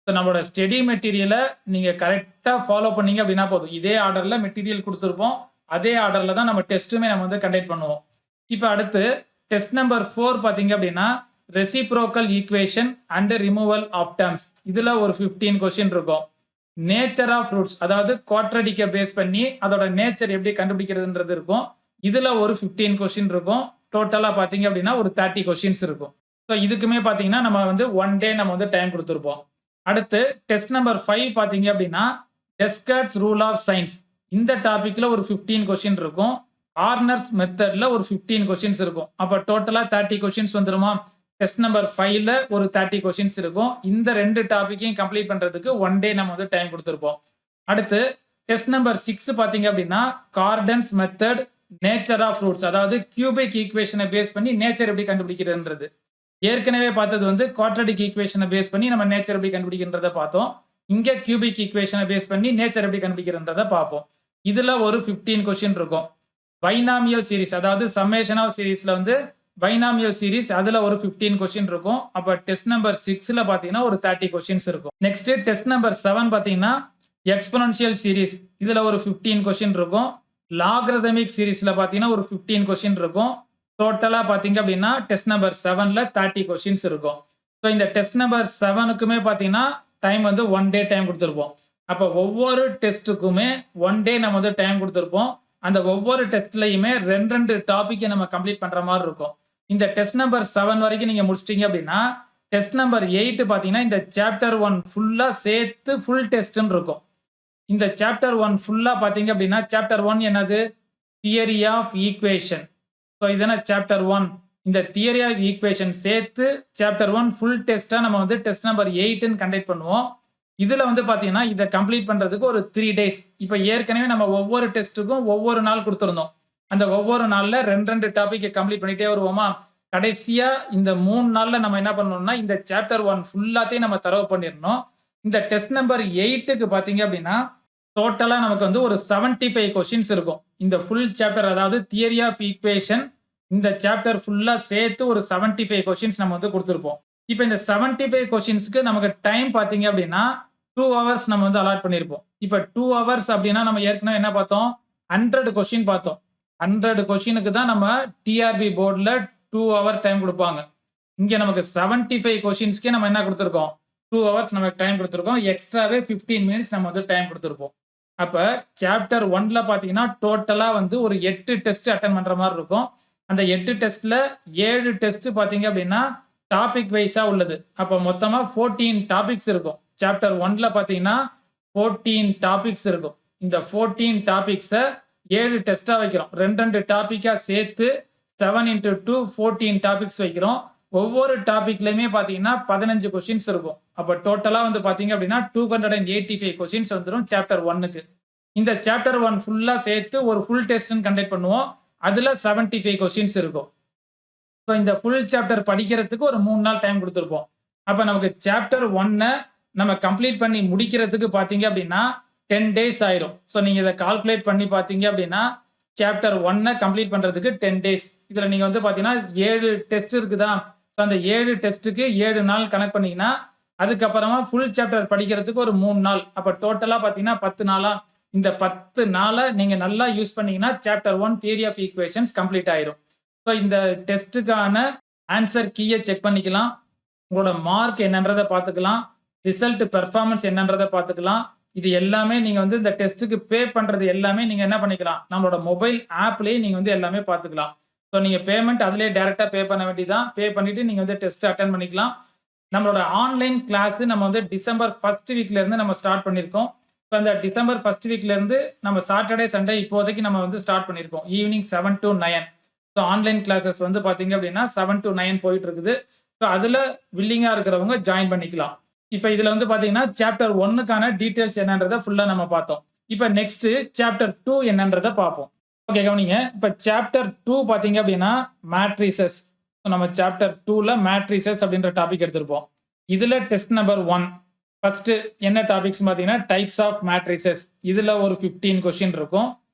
ஸோ நம்மளோட ஸ்டடி மெட்டீரியலை நீங்க கரெக்டா ஃபாலோ பண்ணீங்க அப்படின்னா போதும். இதே ஆர்டர்ல மெட்டீரியல் கொடுத்துருப்போம், அதே ஆர்டர்ல தான் நம்ம டெஸ்ட்டுமே நம்ம வந்து கண்டக்ட் பண்ணுவோம். இப்போ அடுத்து டெஸ்ட் நம்பர் 4 பார்த்தீங்க அப்படின்னா reciprocal equation and removal of terms. இதுல ஒரு 15 கொஸ்டின் இருக்கும். நேச்சர் ஆஃப் ரூட்ஸ், அதாவது குவாட்ரடிக்கை பேஸ் பண்ணி அதோட நேச்சர் எப்படி கண்டுபிடிக்கிறதுன்றது இருக்கும். இதுல ஒரு 15 கொஸ்டின் இருக்கும். டோட்டலா பாத்தீங்க அப்படின்னா ஒரு 30 கொஸ்டின்ஸ் இருக்கும். ஸோ இதுக்குமே பாத்தீங்கன்னா நம்ம வந்து 1 டே நம்ம வந்து டைம் கொடுத்துருப்போம். அடுத்து டெஸ்ட் நம்பர் 5 பாத்தீங்க அப்படின்னா டெஸ்கர்ட்ஸ் ரூல் ஆஃப் சயின்ஸ். இந்த டாபிக்ல ஒரு 15 கொஸ்டின் இருக்கும். ஆர்னர்ஸ் மெத்தட்ல ஒரு 15 கொஸ்டின்ஸ் இருக்கும். அப்ப டோட்டலா 30 கொஸ்டின்ஸ் வந்துருமா? டெஸ்ட் நம்பர் 5ல ஒரு 30 கொஸ்டின்ஸ் இருக்கும். இந்த 2 டாபிக்கையும் கம்ப்ளீட் பண்றதுக்கு 1 டே நம்ம வந்து டைம் கொடுத்துருப்போம். அடுத்து டெஸ்ட் நம்பர் 6 பாத்தீங்க அப்படின்னா Cardan's method, nature of roots, அதாவது கியூபிக் ஈக்குவேஷனை பேஸ் பண்ணி நேச்சர் எப்படி கண்டுபிடிக்கிறதுன்றது. ஏற்கனவே பார்த்தது வந்து குவாட்ரடிக் ஈக்குவேஷனை பேஸ் பண்ணி நம்ம நேச்சர் எப்படி கண்டுபிடிக்கிறத பார்த்தோம். இங்க கியூபிக் ஈக்குவேஷனை பேஸ் பண்ணி நேச்சர் எப்படி கண்டுபிடிக்கிறத பார்ப்போம். இதுல ஒரு 15 கொஸ்டின் இருக்கும். பைனாமியல் சீரிஸ், அதாவது சம்மேஷன் ஆஃப் சீரிஸ்ல வந்து பைனாமியல் சீரிஸ், அதுல ஒரு 15 கொஸ்டின் இருக்கும். அப்ப டெஸ்ட் நம்பர் 6ல பாத்தீங்கன்னா ஒரு 30 கொஸ்டின்ஸ் இருக்கும். நெக்ஸ்ட் டெஸ்ட் நம்பர் 7 பாத்தீங்கன்னா எக்ஸ்போனன்ஷியல் சீரிஸ். இதுல ஒரு 15 கொஸ்டின் இருக்கும். லாகரிதமிக் சீரிஸ்ல பாத்தீங்கன்னா ஒரு 15 கொஸ்டின் இருக்கும். டோட்டலா பாத்தீங்க அப்படின்னா டெஸ்ட் நம்பர் 7ல 30 கொஸ்டின்ஸ் இருக்கும். ஸோ இந்த டெஸ்ட் நம்பர் 7க்குமே பாத்தீங்கன்னா டைம் வந்து 1 டே டைம் கொடுத்துருப்போம். அப்போ ஒவ்வொரு டெஸ்ட்டுக்குமே 1 டே நம்ம வந்து டைம் கொடுத்துருப்போம். அந்த ஒவ்வொரு டெஸ்ட்லயுமே 2 டாபிக்கை நம்ம கம்ப்ளீட் பண்ற மாதிரி இருக்கும். இந்த டெஸ்ட் நம்பர் 7 வரைக்கும் நீங்க முடிச்சிட்டீங்க அப்படின்னா டெஸ்ட் நம்பர் 8 பாத்தீங்கன்னா இந்த சாப்டர் 1 ஃபுல்லா சேர்த்து ஃபுல் டெஸ்ட்னு இருக்கும். இந்த சாப்டர் 1 ஃபுல்லா பாத்தீங்க அப்படின்னா சாப்டர் 1 என்னது? Theory of equation. ஸோ இதெல்லாம் சாப்டர் 1. இந்த தியரி ஆஃப் ஈக்குவேஷன் சேர்த்து சாப்டர் 1 ஃபுல் டெஸ்டா நம்ம வந்து டெஸ்ட் நம்பர் 8ன்னு கண்டக்ட் பண்ணுவோம். இதுல வந்து பாத்தீங்கன்னா இதை கம்ப்ளீட் பண்றதுக்கு ஒரு 3 டேஸ். இப்போ ஏற்கனவே நம்ம ஒவ்வொரு டெஸ்ட்டுக்கும் ஒவ்வொரு நாள் கொடுத்துருந்தோம். அந்த ஒவ்வொரு நாள்ல 2 டாபிக்கை கம்ப்ளீட் பண்ணிட்டே வருவோமா? கடைசியா இந்த 3 நாள்ல நம்ம என்ன பண்ணணும்னா இந்த சாப்டர் 1 ஃபுல்லாத்தையும் நம்ம தரவு பண்ணிடணும். இந்த டெஸ்ட் நம்பர் 8க்கு பாத்தீங்க அப்படின்னா டோட்டலா நமக்கு வந்து ஒரு 75 கொஸ்டின்ஸ் இருக்கும். இந்த ஃபுல் சாப்டர், அதாவது தியரி ஆஃப் ஈக்குவேஷன், இந்த சாப்டர் ஃபுல்லா சேர்த்து ஒரு 75 கொஸ்டின்ஸ் நம்ம வந்து கொடுத்துருப்போம். இப்போ இந்த 75 கொஸ்டின்ஸ்க்கு நமக்கு டைம் பாத்தீங்க அப்படின்னா 2 ஹவர்ஸ் நம்ம வந்து அலாட் பண்ணியிருப்போம். இப்போ 2 ஹவர்ஸ் அப்படின்னா நம்ம ஏற்கனவே என்ன பார்த்தோம்? 100 கொஸ்டின் பார்த்தோம். 100 கொஸ்டினுக்கு தான் நம்ம டிஆர்பி போர்டில் 2 ஹவர் டைம் கொடுப்பாங்க. இங்க நமக்கு 75 கொஸ்டின்ஸ்க்கே நம்ம என்ன கொடுத்துருக்கோம்? 2 ஹவர்ஸ் நமக்கு டைம் கொடுத்துருக்கோம். எக்ஸ்ட்ராவே 15 மினிட்ஸ் நம்ம வந்து டைம் கொடுத்துருப்போம். அப்ப சாப்டர் 1ல பாத்தீங்கன்னா டோட்டலா வந்து ஒரு 8 டெஸ்ட் அட்டன் பண்ற மாதிரி இருக்கும். அந்த 8 டெஸ்ட்ல 7 டெஸ்ட் பாத்தீங்க அப்படின்னா டாபிக் வைஸா உள்ளது. அப்ப மொத்தமா 14 டாபிக்ஸ் இருக்கும். சாப்டர் 1ல பாத்தீங்கன்னா 14 டாபிக்ஸ் இருக்கும். இந்த 14 டாபிக்ஸை 7 டெஸ்டா வைக்கிறோம். 2 டாபிக்கா சேர்த்து 7 × 2 14 டாபிக்ஸ் வைக்கிறோம். ஒவ்வொரு டாபிக்லயுமே பாத்தீங்கன்னா 15 கொஸ்டின்ஸ் இருக்கும். அப்ப டோட்டலா வந்து பாத்தீங்க அப்படின்னா 285 கொஸ்டின்ஸ் வந்துடும் சாப்டர் 1க்கு. இந்த சாப்டர் 1 ஃபுல்லா சேர்த்து ஒரு ஃபுல் டெஸ்ட்னு கண்டக்ட் பண்ணுவோம். அதுல 75 கொஸ்டின்ஸ் இருக்கும். ஸோ இந்த ஃபுல் சாப்டர் படிக்கிறதுக்கு ஒரு 3 நாள் டைம் கொடுத்துருப்போம். அப்ப நமக்கு சாப்டர் 1 நம்ம கம்ப்ளீட் பண்ணி முடிக்கிறதுக்கு பாத்தீங்க அப்படின்னா 10 டேஸ் ஆயிரும். ஸோ நீங்க இதை கால்குலேட் பண்ணி பாத்தீங்க அப்படின்னா சாப்டர் 1 கம்ப்ளீட் பண்றதுக்கு 10 டேஸ். இதுல நீங்க வந்து பாத்தீங்கன்னா 7 டெஸ்ட் இருக்குதா? ஸோ அந்த 7 டெஸ்ட்டுக்கு 7 நாள் கணக்கு பண்ணீங்கன்னா அதுக்கப்புறமா ஃபுல் சாப்டர் படிக்கிறதுக்கு ஒரு 3 நாள். அப்ப டோட்டலா பாத்தீங்கன்னா 10 நாளா? இந்த 10 நாளை நீங்க நல்லா யூஸ் பண்ணீங்கன்னா chapter 1 theory of equations complete ஆயிரும். ஸோ இந்த டெஸ்ட்டுக்கான ஆன்சர் கீயை செக் பண்ணிக்கலாம். உங்களோட மார்க் என்னன்றதை பார்த்துக்கலாம். ரிசல்ட் பெர்ஃபார்மன்ஸ் என்னன்றதை பார்த்துக்கலாம். இது எல்லாமே நீங்க வந்து இந்த டெஸ்ட்டுக்கு பே பண்றது எல்லாமே நீங்க என்ன பண்ணிக்கலாம்? நம்மளோட மொபைல் ஆப்லயே நீங்க வந்து எல்லாமே பார்த்துக்கலாம். ஸோ நீங்க பேமெண்ட் அதுலேயே டைரக்டா பே பண்ண வேண்டியதான். பே பண்ணிட்டு நீங்க வந்து டெஸ்ட் அட்டன் பண்ணிக்கலாம். நம்மளோட ஆன்லைன் கிளாஸ் நம்ம வந்து டிசம்பர் ஃபர்ஸ்ட் வீக்ல இருந்து நம்ம ஸ்டார்ட் பண்ணியிருக்கோம். ஸோ அந்த டிசம்பர் ஃபர்ஸ்ட் வீக்ல இருந்து நம்ம சாட்டர்டே, சண்டே இப்போதைக்கு நம்ம வந்து ஸ்டார்ட் பண்ணியிருக்கோம். Evening 7 to 9. So online classes வந்து பார்த்தீங்க அப்படின்னா 7 to 9 போயிட்டு இருக்குது. ஸோ அதில் வில்லிங்கா இருக்கிறவங்க ஜாயின் பண்ணிக்கலாம். இப்போ இதில் வந்து பார்த்தீங்கன்னா சாப்டர் 1க்கான டீட்டெயில்ஸ் என்னன்றதை ஃபுல்லாக நம்ம பார்த்தோம். இப்போ நெக்ஸ்ட் சாப்டர் 2 என்னன்றதை பார்ப்போம். ஓகே, கவனிங்க. இப்போ சாப்டர் 2 பார்த்தீங்க அப்படின்னா மேட்ரிசஸ். நம்ம சாப்டர் 2ல மேட்ரிசஸ் அப்படின்ற டாபிக் எடுத்திருப்போம். இதுல டெஸ்ட் நம்பர் 1 ஃபர்ஸ்ட் என்ன டாபிக்ஸ் பார்த்தீங்கன்னா டைப்ஸ் ஆஃப் மேட்ரிசஸ். இதுல ஒரு 15 கொஸ்டின் இருக்கும்.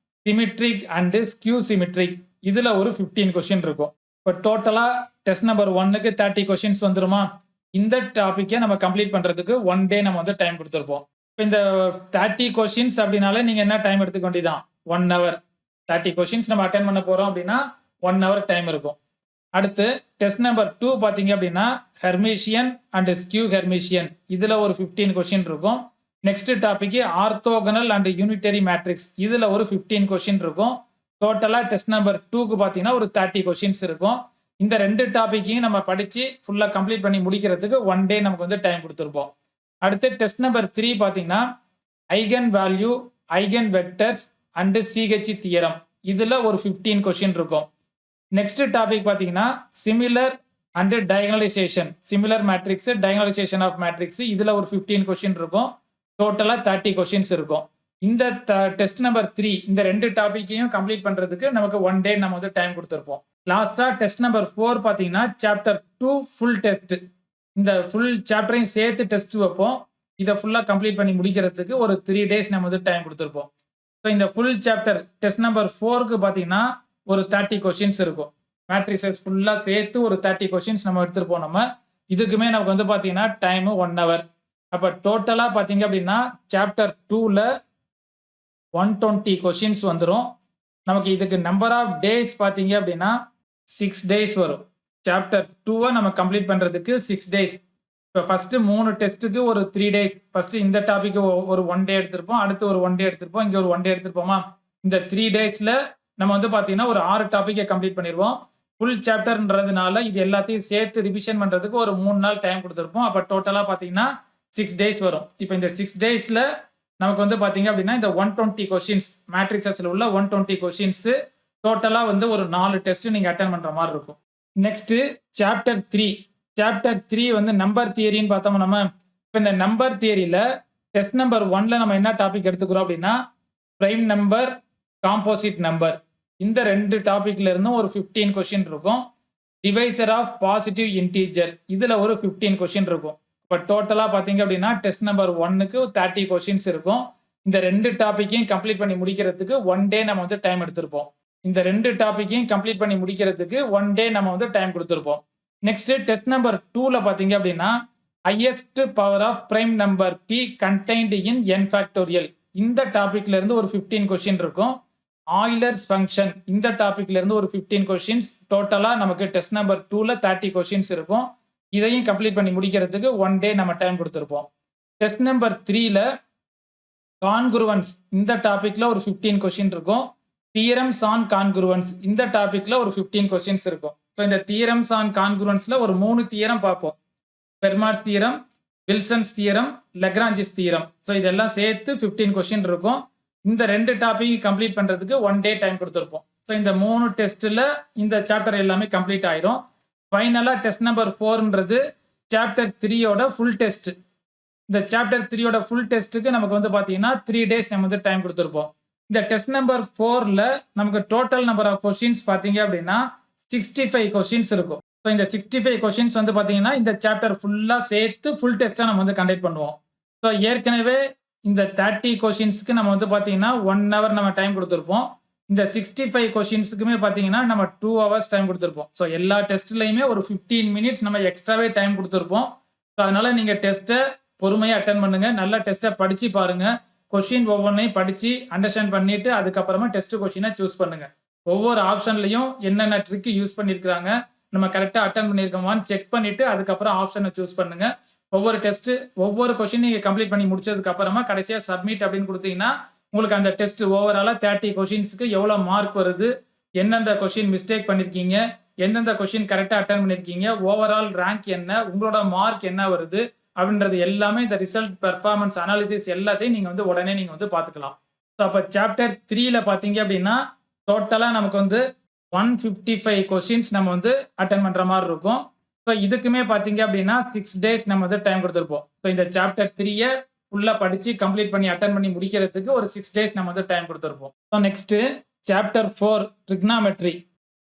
சிமெட்ரிக் அண்ட் ஸ்கியூ சிமெட்ரிக் இதுல ஒரு 15 கொஸ்டின் இருக்கும். இப்போ டோட்டலா டெஸ்ட் நம்பர் 1க்கு 30 கொஸ்டின்ஸ் வந்துருமா? இந்த டாபிக்கை நம்ம கம்ப்ளீட் பண்றதுக்கு 1 டே நம்ம வந்து டைம் கொடுத்துருப்போம். இப்போ இந்த 30 கொஸ்டின்ஸ் அப்படின்னாலே நீங்க என்ன டைம் எடுத்துக்க வேண்டியதான்? 1 hour. 30 கொஸ்டின்ஸ் நம்ம அட்டென்ட் பண்ண போறோம் அப்படின்னா 1 hour டைம் இருக்கும். அடுத்து டெஸ்ட் நம்பர் 2 பார்த்தீங்க அப்படின்னா ஹெர்மிஷியன் அண்ட் ஸ்கியூ ஹெர்மிஷியன் இதுல ஒரு 15 கொஸ்டின் இருக்கும். Next topic orthogonal and unitary matrix இதுல ஒரு 15 கொஸ்டின் இருக்கும். டோட்டலா டெஸ்ட் நம்பர் 2க்கு பார்த்தீங்கன்னா ஒரு 30 கொஸ்டின்ஸ் இருக்கும். இந்த ரெண்டு டாபிக்கையும் நம்ம படிச்சு ஃபுல்லா கம்ப்ளீட் பண்ணி முடிக்கிறதுக்கு 1 டே நமக்கு வந்து டைம் கொடுத்துருப்போம். அடுத்து டெஸ்ட் நம்பர் 3 பார்த்தீங்கன்னா eigen value, eigen vectors and CH theorem இதுல ஒரு 15 கொஸ்டின் இருக்கும். நெக்ஸ்ட் டாபிக் பார்த்தீங்கன்னா similar and diagonalisation, similar matrix, diagonalisation of matrix இதுல ஒரு 15 கொஸ்டின் இருக்கும். டோட்டலா 30 கொஸ்டின்ஸ் இருக்கும். இந்த டெஸ்ட் நம்பர் 3 இந்த ரெண்டு டாபிக்கையும் கம்ப்ளீட் பண்றதுக்கு நமக்கு 1 டே நம்ம வந்து டைம் கொடுத்துருப்போம். லாஸ்டா டெஸ்ட் நம்பர் 4 பார்த்தீங்கன்னா சாப்டர் 2 ஃபுல் டெஸ்ட். இந்த ஃபுல் சாப்டரையும் சேர்த்து டெஸ்ட் வைப்போம். இதை ஃபுல்லா கம்ப்ளீட் பண்ணி முடிக்கிறதுக்கு ஒரு 3 டேஸ் நம்ம வந்து டைம் கொடுத்துருப்போம். ஸோ இந்த ஃபுல் சாப்டர் டெஸ்ட் நம்பர் 4க்கு பார்த்தீங்கன்னா ஒரு 30 கொஸ்டின்ஸ் இருக்கும். மேட்ரிசஸ் ஃபுல்லா சேர்த்து ஒரு 30 கொஸ்டின்ஸ் நம்ம எடுத்துருப்போம். நம்ம இதுக்குமே நமக்கு வந்து பார்த்தீங்கன்னா டைம் 1 hour. அப்போ டோட்டலா பார்த்தீங்க அப்படின்னா சாப்டர் 2ல 120 கொஸ்டின்ஸ் வந்துடும். நமக்கு இதுக்கு நம்பர் ஆஃப் டேஸ் பார்த்தீங்க அப்படின்னா 6 டேஸ் வரும். சாப்டர் 2வை நம்ம கம்ப்ளீட் பண்றதுக்கு 6 டேஸ். இப்போ ஃபர்ஸ்ட் 3 டெஸ்ட்டுக்கு ஒரு 3 டேஸ். ஃபர்ஸ்ட் இந்த டாபிக் ஒரு 1 டே எடுத்திருப்போம், அடுத்து ஒரு 1 டே எடுத்திருப்போம், இங்க ஒரு 1 டே எடுத்திருப்போமா? இந்த 3 டேஸ்ல நம்ம வந்து பார்த்தீங்கன்னா ஒரு 6 டாபிக்கை கம்ப்ளீட் பண்ணிடுவோம். ஃபுல் சாப்டர்ன்றதுனால இது எல்லாத்தையும் சேர்த்து ரிவிஷன் பண்றதுக்கு ஒரு 3 நாள் டைம் கொடுத்துருப்போம். அப்போ டோட்டலா பார்த்தீங்கன்னா 6 டேஸ் வரும். இப்போ இந்த 6 டேஸ்ல நமக்கு வந்து பார்த்தீங்க அப்படின்னா இந்த 120 கொஸ்டின்ஸ் மேட்ரிக்ஸஸ்ல உள்ள 120 கொஸ்டின்ஸ் டோட்டலா வந்து ஒரு 4 டெஸ்ட் நீங்க அட்டென்ட் பண்ற மாதிரி இருக்கும். Next chapter 3. சாப்டர் 3 வந்து நம்பர் தியரின்னு பார்த்தோம். நம்ம இப்போ இந்த நம்பர் தியரியில டெஸ்ட் நம்பர் 1ல நம்ம என்ன டாபிக் எடுத்துக்கிறோம் அப்படின்னா பிரைம் நம்பர், காம்போசிட் நம்பர் இந்த ரெண்டு டாபிக்ல இருந்தும் ஒரு 15 கொஸ்டின் இருக்கும். டிவைசர் ஆஃப் பாசிட்டிவ் இன்டீஜர் இதுல ஒரு 15 கொஸ்டின் இருக்கும். இப்போ டோட்டலா பார்த்தீங்க அப்படின்னா டெஸ்ட் நம்பர் 1க்கு 30 கொஸ்டின்ஸ் இருக்கும். இந்த ரெண்டு டாபிக்கையும் கம்ப்ளீட் பண்ணி முடிக்கிறதுக்கு 1 டே நம்ம வந்து டைம் எடுத்திருப்போம். இந்த ரெண்டு டாபிக்கையும் கம்ப்ளீட் பண்ணி முடிக்கிறதுக்கு 1 டே நம்ம வந்து டைம் கொடுத்துருப்போம். நெக்ஸ்ட் டெஸ்ட் நம்பர் 2ல பார்த்தீங்க அப்படின்னா highest power of prime number p contained in n factorial இந்த டாபிக்ல இருந்து ஒரு 15 கொஸ்டின் இருக்கும். ஆயிலர்ஸ் ஃபங்க்ஷன் இந்த டாபிக்ல இருந்து ஒரு 15 கொஸ்டின்ஸ். டோட்டலா நமக்கு டெஸ்ட் நம்பர் 2ல 30 கொஸ்டின்ஸ் இருக்கும். இதையும் கம்ப்ளீட் பண்ணி முடிக்கிறதுக்கு 1 டே நம்ம டைம் கொடுத்துருப்போம். டெஸ்ட் நம்பர் 3ல கான்குருவன்ஸ் இந்த டாபிக்ல ஒரு 15 கொஸ்டின் இருக்கும். தியரம்ஸ் ஆன் கான்குருவன்ஸ் இந்த டாபிக்ல ஒரு 15 கொஸ்டின்ஸ் இருக்கும். ஸோ இந்த தியரம்ஸ் ஆன் கான்குருவன்ஸ்ல ஒரு 3 தியரம் பார்ப்போம். Fermat's theorem, Wilson's theorem, Lagrange's theorem. So இதெல்லாம் சேர்த்து 15 கொஸ்டின் இருக்கும். இந்த ரெண்டு டாபிக் கம்ப்ளீட் பண்றதுக்கு 1 டே டைம் கொடுத்துருப்போம். ஸோ இந்த 3 டெஸ்ட்ல இந்த சாப்டர் எல்லாமே கம்ப்ளீட் ஆயிடும். ஃபைனலா டெஸ்ட் நம்பர் 4ன்றது சாப்டர் 3யோட ஃபுல் டெஸ்ட். இந்த சாப்டர் 3யோட ஃபுல் டெஸ்ட்டுக்கு நமக்கு வந்து பார்த்தீங்கன்னா 3 டேஸ் நம்ம வந்து டைம் கொடுத்துருப்போம். இந்த டெஸ்ட் நம்பர் 4ல நமக்கு டோட்டல் நம்பர் ஆஃப் கொஸ்டின்ஸ் பார்த்தீங்க அப்படின்னா 65 கொஸ்டின்ஸ் இருக்கும். ஸோ இந்த 65 கொஸ்டின்ஸ் வந்து பார்த்தீங்கன்னா இந்த சாப்டர் ஃபுல்லாக சேர்த்து ஃபுல் டெஸ்ட்டாக நம்ம வந்து கண்டக்ட் பண்ணுவோம். ஸோ ஏற்கனவே இந்த 30 கொஸ்டின்ஸ்க்கு நம்ம வந்து பார்த்தீங்கன்னா 1 hour நம்ம டைம் கொடுத்துருப்போம். இந்த 65 கொஸ்டின்ஸுக்குமே பார்த்தீங்கன்னா நம்ம 2 hours டைம் கொடுத்துருப்போம். ஸோ எல்லா டெஸ்ட்லையுமே ஒரு 15 மினிட்ஸ் நம்ம எக்ஸ்ட்ராவே டைம் கொடுத்துருப்போம். ஸோ அதனால நீங்கள் டெஸ்ட்டை பொறுமையாக அட்டன் பண்ணுங்க. நல்ல டெஸ்ட்டை படிச்சு பாருங்க. கொஸ்டின் ஒவ்வொன்றையும் படிச்சு அண்டர்ஸ்டாண்ட் பண்ணிட்டு அதுக்கப்புறமா டெஸ்ட் கொஸ்டினை சூஸ் பண்ணுங்க. ஒவ்வொரு ஆப்ஷன்லையும் என்னென்ன ட்ரிக் யூஸ் பண்ணியிருக்கிறாங்க, நம்ம கரெக்டாக அட்டன் பண்ணியிருக்கோமான்னு செக் பண்ணிட்டு அதுக்கப்புறம் ஆப்ஷனை சூஸ் பண்ணுங்க. ஒவ்வொரு டெஸ்ட் ஒவ்வொரு கொஸ்டின் நீங்கள் கம்ப்ளீட் பண்ணி முடிச்சதுக்கு அப்புறமா கடைசியாக சப்மிட் அப்படின்னு கொடுத்தீங்கன்னா உங்களுக்கு அந்த டெஸ்ட் ஓவராலாக 30 கொஸ்டின்ஸுக்கு எவ்வளோ மார்க் வருது, எந்தெந்த கொஸ்டின் மிஸ்டேக் பண்ணியிருக்கீங்க, எந்தெந்த கொஸ்டின் கரெக்டா அட்டெண்ட் பண்ணியிருக்கீங்க, ஓவரால் ரேங்க் என்ன, உங்களோட மார்க் என்ன வருது அப்படின்றது எல்லாமே இந்த ரிசல்ட் பெர்ஃபார்மன்ஸ் அனாலிசிஸ் எல்லாத்தையும் நீங்க வந்து உடனே நீங்க வந்து பார்த்துக்கலாம். ஸோ அப்போ சாப்டர் 3ல பார்த்தீங்க அப்படின்னா டோட்டலா நமக்கு வந்து 155 கொஸ்டின்ஸ் நம்ம வந்து அட்டெண்ட் பண்ற மாதிரி இருக்கும். ஸோ இதுக்குமே பார்த்தீங்க அப்படின்னா 6 டேஸ் நம்ம வந்து டைம் கொடுத்துருப்போம். ஸோ இந்த சாப்டர் 3ய ஃபுல்லா படிச்சு கம்ப்ளீட் பண்ணி அட்டெண்ட் பண்ணி முடிக்கிறதுக்கு ஒரு 6 டேஸ் நம்ம வந்து டைம் கொடுத்துருப்போம். So next chapter 4 trigonometry.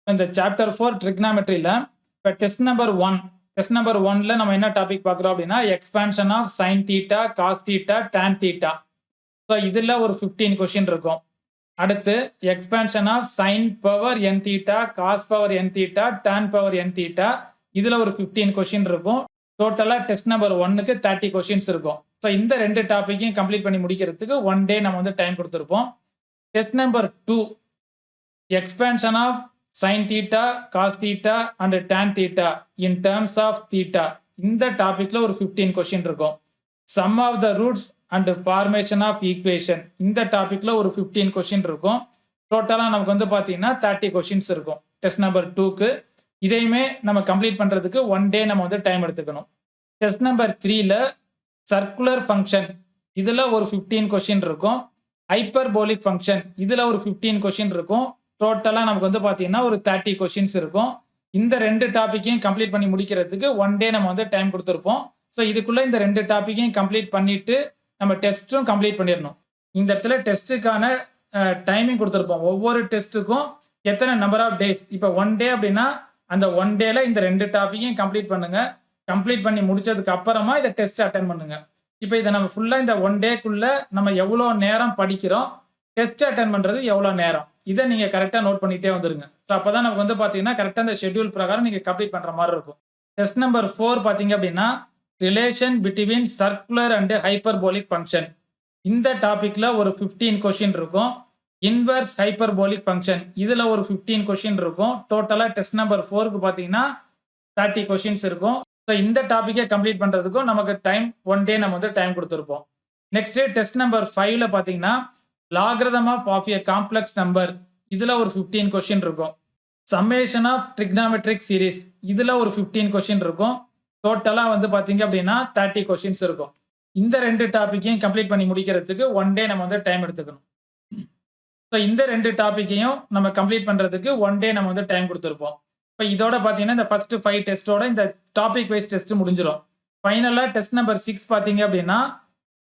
இந்த சாப்டர் 4 ட்ரிக்னாமெட்ரியில இப்போ டெஸ்ட் நம்பர் 1ல நம்ம என்ன டாபிக் பார்க்குறோம் அப்படின்னா expansion of sine theta, cos theta, tan theta. So இதுல ஒரு 15 கொஸ்டின் இருக்கும். அடுத்து expansion of sine power n theta, cos power n theta, tan power n theta. இதுல ஒரு 15 கொஸ்டின் இருக்கும். டோட்டலா டெஸ்ட் நம்பர் 1க்கு 30 கொஸ்டின்ஸ் இருக்கும். ஸோ இந்த 2 டாபிக்கையும் கம்ப்ளீட் பண்ணி முடிக்கிறதுக்கு 1 டே நம்ம வந்து டைம் கொடுத்துருப்போம். Test number 2 expansion of sine theta, cos theta and tan theta in terms of theta. இந்த டாபிக்ல ஒரு 15 கொஸ்டின் இருக்கும். Sum of the roots and formation of equation. இந்த டாபிக்ல ஒரு 15 கொஸ்டின் இருக்கும். டோட்டலா நமக்கு வந்து பாத்தீங்கன்னா 30 கொஸ்டின்ஸ் இருக்கும் டெஸ்ட் நம்பர் 2க்கு. இதையுமே நம்ம கம்ப்ளீட் பண்றதுக்கு 1 டே நம்ம வந்து டைம் எடுத்துக்கணும். டெஸ்ட் நம்பர் 3ல சர்க்குலர் ஃபங்க்ஷன். இதுல ஒரு 15 கொஸ்டின் இருக்கும். Hyperbolic function. இதுல ஒரு 15 கொஸ்டின் இருக்கும். டோட்டலா நமக்கு வந்து பாத்தீங்கன்னா ஒரு 30 கொஸ்டின்ஸ் இருக்கும். இந்த 2 டாபிக்கையும் கம்ப்ளீட் பண்ணி முடிக்கிறதுக்கு 1 டே நம்ம வந்து டைம் கொடுத்துருப்போம். ஸோ இதுக்குள்ள இந்த 2 டாபிக்கையும் கம்ப்ளீட் பண்ணிட்டு நம்ம டெஸ்ட்டும் கம்ப்ளீட் பண்ணிடணும். இந்த இடத்துல டெஸ்ட்டுக்கான டைமிங் கொடுத்துருப்போம். ஒவ்வொரு டெஸ்ட்டுக்கும் எத்தனை நம்பர் ஆஃப் டேஸ். இப்போ 1 டே அப்படின்னா அந்த 1 டேல இந்த 2 டாபிக்கையும் கம்ப்ளீட் பண்ணுங்க. கம்ப்ளீட் பண்ணி முடிச்சதுக்கு அப்புறமா இதை டெஸ்ட் அட்டென்ட் பண்ணுங்க. இப்போ இதை நம்ம ஃபுல்லா இந்த 1 டேக்குள்ள நம்ம எவ்வளோ நேரம் படிக்கிறோம், டெஸ்ட் அட்டென்ட் பண்றது எவ்வளோ நேரம், இதை நீங்க கரெக்டா நோட் பண்ணிட்டே வந்துருங்க. ஸோ அப்பதான் நமக்கு வந்து பாத்தீங்கன்னா கரெக்டா இந்த ஷெட்யூல் பிரகாரம் நீங்க கம்ப்ளீட் பண்ற மாதிரி இருக்கும். டெஸ்ட் நம்பர் 4 பாத்தீங்க அப்படின்னா relation between circular and hyperbolic function. இந்த டாபிக்ல ஒரு 15 கொஸ்டின் இருக்கும். Inverse hyperbolic function. இதுல ஒரு 15 கொஸ்டின் இருக்கும். டோட்டலா டெஸ்ட் நம்பர் 4க்கு பாத்தீங்கன்னா 30 கொஸ்டின்ஸ் இருக்கும். ஸோ இந்த டாபிக்கை கம்ப்ளீட் பண்றதுக்கும் நமக்கு டைம் 1 டே நம்ம வந்து டைம் கொடுத்துருப்போம். நெக்ஸ்ட் டெஸ்ட் நம்பர் 5ல பாத்தீங்கன்னா logarithm of a complex number. இதுல ஒரு 15 கொஸ்டின் இருக்கும். Summation of trigonometric series. இதுல ஒரு 15 கொஸ்டின் இருக்கும். டோட்டலா வந்து பாத்தீங்க அப்படின்னா 30 கொஸ்டின்ஸ் இருக்கும். இந்த 2 டாபிக்கையும் கம்ப்ளீட் பண்ணி முடிக்கிறதுக்கு 1 டே நம்ம வந்து டைம் எடுத்துக்கணும். ஸோ இந்த 2 டாபிக்கையும் நம்ம கம்ப்ளீட் பண்றதுக்கு 1 டே நம்ம வந்து டைம் கொடுத்துருப்போம். இப்போ இதோட பாத்தீங்கன்னா இந்த ஃபர்ஸ்ட் 5 டெஸ்டோட இந்த டாபிக் வைஸ் டெஸ்ட் முடிஞ்சிடும். ஃபைனலா டெஸ்ட் நம்பர் 6 பாத்தீங்க அப்படின்னா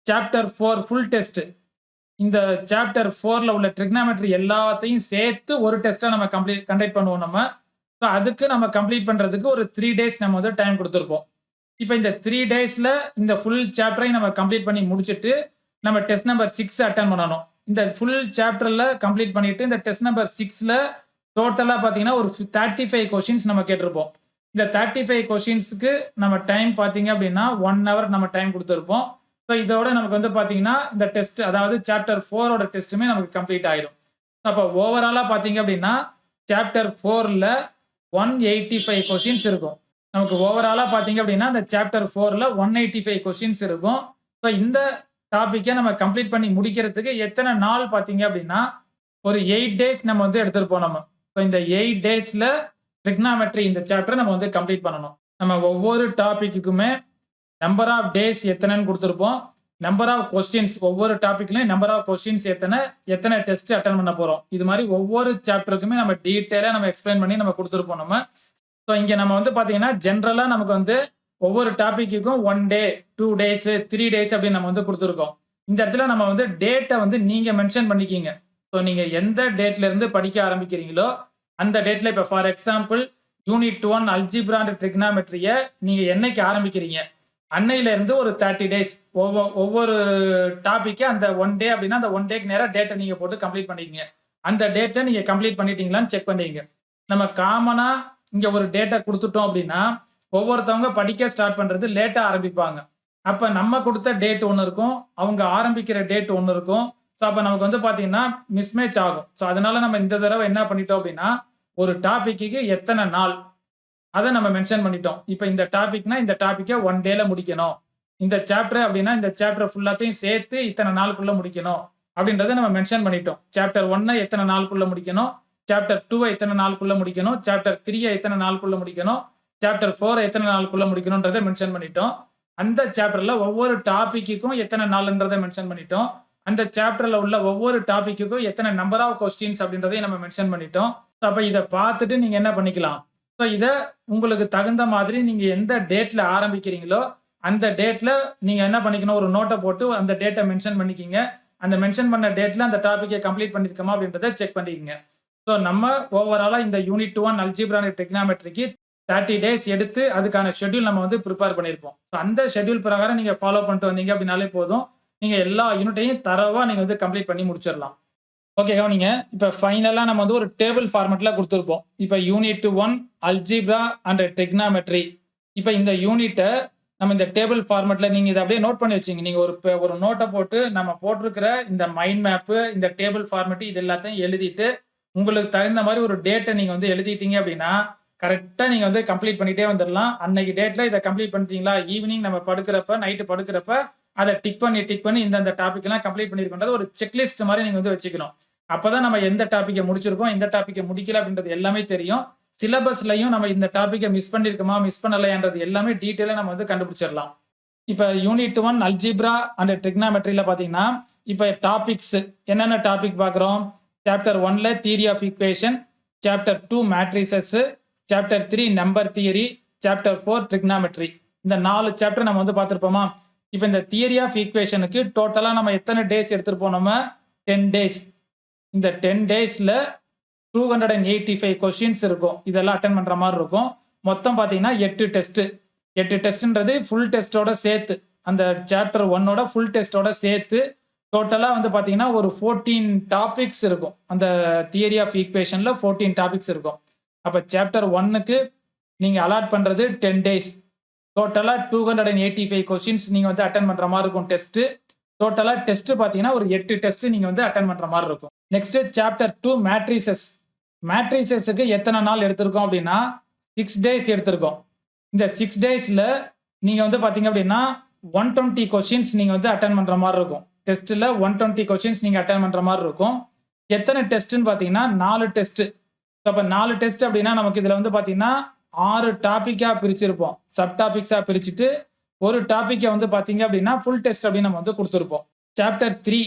சாப்டர் 4 ஃபுல் டெஸ்ட். இந்த சாப்டர் 4ல உள்ள ட்ரிக்னாமெட்ரி எல்லாத்தையும் சேர்த்து ஒரு டெஸ்ட்டா நம்ம கண்டக்ட் பண்ணுவோம் நம்ம. ஸோ அதுக்கு நம்ம கம்ப்ளீட் பண்றதுக்கு ஒரு 3 டேஸ் நம்ம வந்து டைம் கொடுத்துருப்போம். இப்போ இந்த 3 டேஸ்ல இந்த ஃபுல் சாப்டரையும் நம்ம கம்ப்ளீட் பண்ணி முடிச்சுட்டு நம்ம டெஸ்ட் நம்பர் 6 அட்டென்ட் பண்ணணும். இந்த ஃபுல் சாப்டர்ல கம்ப்ளீட் பண்ணிட்டு இந்த டெஸ்ட் நம்பர் 6ல டோட்டலா பாத்தீங்கன்னா ஒரு 35 கொஸ்டின்ஸ் நம்ம கேட்டிருப்போம். இந்த 35 கொஸ்டின்ஸ்க்கு நம்ம டைம் பாத்தீங்க அப்படின்னா 1 hour நம்ம டைம் கொடுத்துருப்போம். ஸோ இதோட நமக்கு வந்து பாத்தீங்கன்னா இந்த டெஸ்ட் அதாவது சாப்டர் 4ஓட டெஸ்ட்டுமே நமக்கு கம்ப்ளீட் ஆயிடும். அப்போ ஓவராலா பாத்தீங்க அப்படின்னா சாப்டர் 4ல 185 கொஸ்டின்ஸ் இருக்கும். நமக்கு ஓவராலா பாத்தீங்க அப்படின்னா இந்த சாப்டர் 4ல 185 கொஸ்டின்ஸ் இருக்கும். ஸோ இந்த டாபிக்கை நம்ம கம்ப்ளீட் பண்ணி முடிக்கிறதுக்கு எத்தனை நாள் பாத்தீங்க அப்படின்னா ஒரு 8 டேஸ் நம்ம வந்து எடுத்துருப்போம் நம்ம. ஸோ இந்த 8 டேஸ்ல ட்ரிக்னாமெட்ரி இந்த சாப்டர் நம்ம வந்து கம்ப்ளீட் பண்ணணும். நம்ம ஒவ்வொரு டாபிக்குமே நம்பர் ஆஃப் டேஸ் எத்தனைன்னு கொடுத்துருப்போம். நம்பர் ஆஃப் கொஸ்டின்ஸ் ஒவ்வொரு டாபிக்லயும் நம்பர் ஆஃப் கொஸ்டின்ஸ் எத்தனை டெஸ்ட் அட்டன் பண்ண போறோம். இது மாதிரி ஒவ்வொரு சாப்டருக்குமே நம்ம டீட்டெயிலா நம்ம எக்ஸ்பிளைன் பண்ணி நம்ம கொடுத்துருப்போம் நம்ம. ஸோ இங்க நம்ம வந்து பாத்தீங்கன்னா ஜென்ரலா நமக்கு வந்து ஒவ்வொரு டாபிக்குக்கும் 1 டே 2 டேஸ் 3 டேஸ் அப்படின்னு நம்ம வந்து கொடுத்துருக்கோம். இந்த இடத்துல நம்ம வந்து டேட்டை வந்து நீங்க மென்ஷன் பண்ணிக்கிங்க. ஸோ நீங்க எந்த டேட்ல இருந்து படிக்க ஆரம்பிக்கிறீங்களோ அந்த டேட்ல இப்போ for example unit 1 algebra and ட்ரிக்னாமெட்ரியை நீங்க என்னைக்கு ஆரம்பிக்கிறீங்க அன்னையில இருந்து ஒரு 30 டேஸ் ஒவ்வொரு டாபிக்கு அந்த 1 டே அப்படின்னா அந்த 1 டேக்கு நேரம் டேட்டை நீங்க போட்டு கம்ப்ளீட் பண்ணிக்கங்க. அந்த டேட்டை நீங்க கம்ப்ளீட் பண்ணிட்டீங்களான்னு செக் பண்ணிக்கங்க. நம்ம காமனா இங்க ஒரு டேட்டை கொடுத்துட்டோம் அப்படின்னா ஒவ்வொருத்தவங்க படிக்க ஸ்டார்ட் பண்றது லேட்டா ஆரம்பிப்பாங்க. அப்ப நம்ம கொடுத்த டேட் ஒன்று இருக்கும், அவங்க ஆரம்பிக்கிற டேட் ஒன்று இருக்கும். ஸோ அப்ப நமக்கு வந்து பாத்தீங்கன்னா மிஸ்மேட்ச் ஆகும். ஸோ அதனால நம்ம இந்த தடவை என்ன பண்ணிட்டோம் அப்படின்னா ஒரு டாபிக்கு எத்தனை நாள் அதை நம்ம மென்ஷன் பண்ணிட்டோம். இப்போ இந்த டாபிக்னா இந்த டாபிக்கை 1 டேல முடிக்கணும். இந்த சாப்டர் அப்படின்னா இந்த சாப்டர் ஃபுல்லாத்தையும் சேர்த்து இத்தனை நாளுக்குள்ள முடிக்கணும் அப்படின்றத நம்ம மென்ஷன் பண்ணிட்டோம். சாப்டர் 1 எத்தனை நாளுக்குள்ள முடிக்கணும், சாப்டர் 2 எத்தனை நாளுக்குள்ள முடிக்கணும், சாப்டர் 3 எத்தனை நாளுக்குள்ள முடிக்கணும், சாப்டர் 4 எத்தனை நாளுக்குள்ள முடிக்கணும்ன்றதை மென்ஷன் பண்ணிட்டோம். அந்த சாப்டர்ல ஒவ்வொரு டாபிக்குக்கும் எத்தனை நாளுன்றதை மென்ஷன் பண்ணிட்டோம். அந்த சாப்டர்ல உள்ள ஒவ்வொரு டாபிக்குக்கும் எத்தனை நம்பர் ஆஃப் கொஸ்டின்ஸ் அப்படின்றதையும் நம்ம மென்ஷன் பண்ணிட்டோம். அப்ப இதை பார்த்துட்டு நீங்க என்ன பண்ணிக்கலாம், ஸோ இதை உங்களுக்கு தகுந்த மாதிரி நீங்க எந்த டேட்ல ஆரம்பிக்கிறீங்களோ அந்த டேட்ல நீங்க என்ன பண்ணிக்கணும், ஒரு நோட்டை போட்டு அந்த டேட்டை மென்ஷன் பண்ணிக்கிங்க. அந்த மென்ஷன் பண்ண டேட்ல அந்த டாபிக்கை கம்ப்ளீட் பண்ணிருக்கோமா அப்படின்றத செக் பண்ணிக்கங்க. ஸோ நம்ம ஓவராலா இந்த யூனிட் 1 அல்ஜிப்ரா அண்ட் ட்ரிகனாமெட்ரிக்கு 30 டேஸ் எடுத்து அதுக்கான ஷெட்யூல் நம்ம வந்து ப்ரிப்பேர் பண்ணியிருப்போம். ஸோ அந்த ஷெட்யூல் பிரகாரம் நீங்க ஃபாலோ பண்ணிட்டு வந்தீங்க அப்படின்னாலே போதும், நீங்க எல்லா யூனிட்டையும் தரவா நீங்க வந்து கம்ப்ளீட் பண்ணி முடிச்சிடலாம். ஓகே, கவனிங்க. இப்போ ஃபைனலா நம்ம வந்து ஒரு டேபிள் ஃபார்மேட்ல கொடுத்துருப்போம். இப்போ யூனிட் 1 அல்ஜிப்ரா அண்ட் ட்ரிகனாமெட்ரி. இப்போ இந்த யூனிட்டை நம்ம இந்த டேபிள் ஃபார்மேட்ல நீங்க இதை அப்படியே நோட் பண்ணி வச்சுங்க. நீங்க ஒரு நோட்டை போட்டு நம்ம போட்டிருக்கிற இந்த மைண்ட் மேப்பு, இந்த டேபிள் ஃபார்மேட் இது எல்லாத்தையும் எழுதிட்டு உங்களுக்கு தகுந்த மாதிரி ஒரு டேட்டை நீங்க வந்து எழுதிட்டீங்க அப்படின்னா கரெக்டா நீங்க வந்து கம்ப்ளீட் பண்ணிட்டே வந்துடலாம். அன்னைக்கு டேட்ல இதை கம்ப்ளீட் பண்ணிட்டீங்களா, ஈவினிங் நம்ம படுக்கிறப்ப, நைட்டு படுக்கிறப்ப அதை டிக் பண்ணி இந்த டாபிக் எல்லாம் கம்ப்ளீட் பண்ணிருக்கோன்றது ஒரு செக்லிஸ்ட் மாதிரி நீங்க வந்து வச்சுக்கணும். அப்பதான் நம்ம எந்த டாபிக்கை முடிச்சிருக்கோம், எந்த டாபிக்கை முடிக்கல அப்படின்றது எல்லாமே தெரியும். சிலபஸ்லயும் நம்ம இந்த டாபிக்கை மிஸ் பண்ணிருக்கோமா, மிஸ் பண்ணலையான்றது எல்லாமே டீட்டெயிலா நம்ம வந்து கண்டுபிடிச்சிடலாம். இப்ப யூனிட் 1 அல்ஜிப்ரா அண்ட் ட்ரிகனாமெட்ரியில பாத்தீங்கன்னா இப்ப டாபிக்ஸ் என்னென்ன டாபிக் பார்க்குறோம். சாப்டர் 1ல theory of equation, chapter 2 matrices, chapter 3 number theory, chapter 4 trigonometry. இந்த 4 சாப்டர் நம்ம வந்து பார்த்துருப்போமா. இப்போ இந்த தியரி ஆஃப் ஈக்குவேஷனுக்கு டோட்டலாக நம்ம எத்தனை டேஸ் எடுத்துருப்போம், நம்ம 10 டேஸ். இந்த 10 டேஸில் 285 கொஸ்டின்ஸ் இருக்கும். இதெல்லாம் அட்டன் பண்ணுற மாதிரி இருக்கும். மொத்தம் பார்த்தீங்கன்னா 8 டெஸ்ட்டு. 8 டெஸ்ட்ன்றது ஃபுல் டெஸ்ட்டோட சேர்த்து, அந்த சாப்டர் 1ஓட ஃபுல் டெஸ்ட்டோட சேர்த்து டோட்டலாக வந்து பார்த்தீங்கன்னா ஒரு 14 டாபிக்ஸ் இருக்கும். அந்த தியரி ஆஃப் ஈக்குவேஷனில் 14 டாபிக்ஸ் இருக்கும். அப்போ சாப்டர் 1க்கு நீங்கள் அலாட் பண்ணுறது 10 டேஸ். டோட்டலாக 285 கொஸ்டின்ஸ் நீங்கள் வந்து அட்டன் பண்ணுற மாதிரி இருக்கும் டெஸ்ட்டு. டோட்டலாக டெஸ்ட்டு பார்த்தீங்கன்னா ஒரு 8 டெஸ்ட் நீங்கள் வந்து அட்டன் பண்ணுற மாதிரி இருக்கும். Next chapter 2 matrices. மேட்ரிசஸுக்கு எத்தனை நாள் எடுத்திருக்கோம் அப்படின்னா 6 டேஸ் எடுத்திருக்கோம். இந்த 6 டேஸில் நீங்கள் வந்து பார்த்தீங்க அப்படின்னா 120 கொஸ்டின்ஸ் நீங்கள் வந்து அட்டன் பண்ணுற மாதிரி இருக்கும். டெஸ்ட்டில் 120 கொஸ்டின்ஸ் நீங்கள் அட்டன் பண்ணுற மாதிரி இருக்கும். எத்தனை டெஸ்ட்டுன்னு பார்த்தீங்கன்னா 4 டெஸ்ட்டு. அப்போ 4 டெஸ்ட் அப்படின்னா நமக்கு இதில் வந்து பார்த்தீங்கன்னா 6 டாப்பிக்காக பிரிச்சிருப்போம். சப் டாபிக்ஸாக பிரிச்சுட்டு ஒரு டாப்பிக்கை வந்து பார்த்தீங்க அப்படின்னா ஃபுல் டெஸ்ட் அப்படின்னு நம்ம வந்து கொடுத்துருப்போம். சாப்டர் 3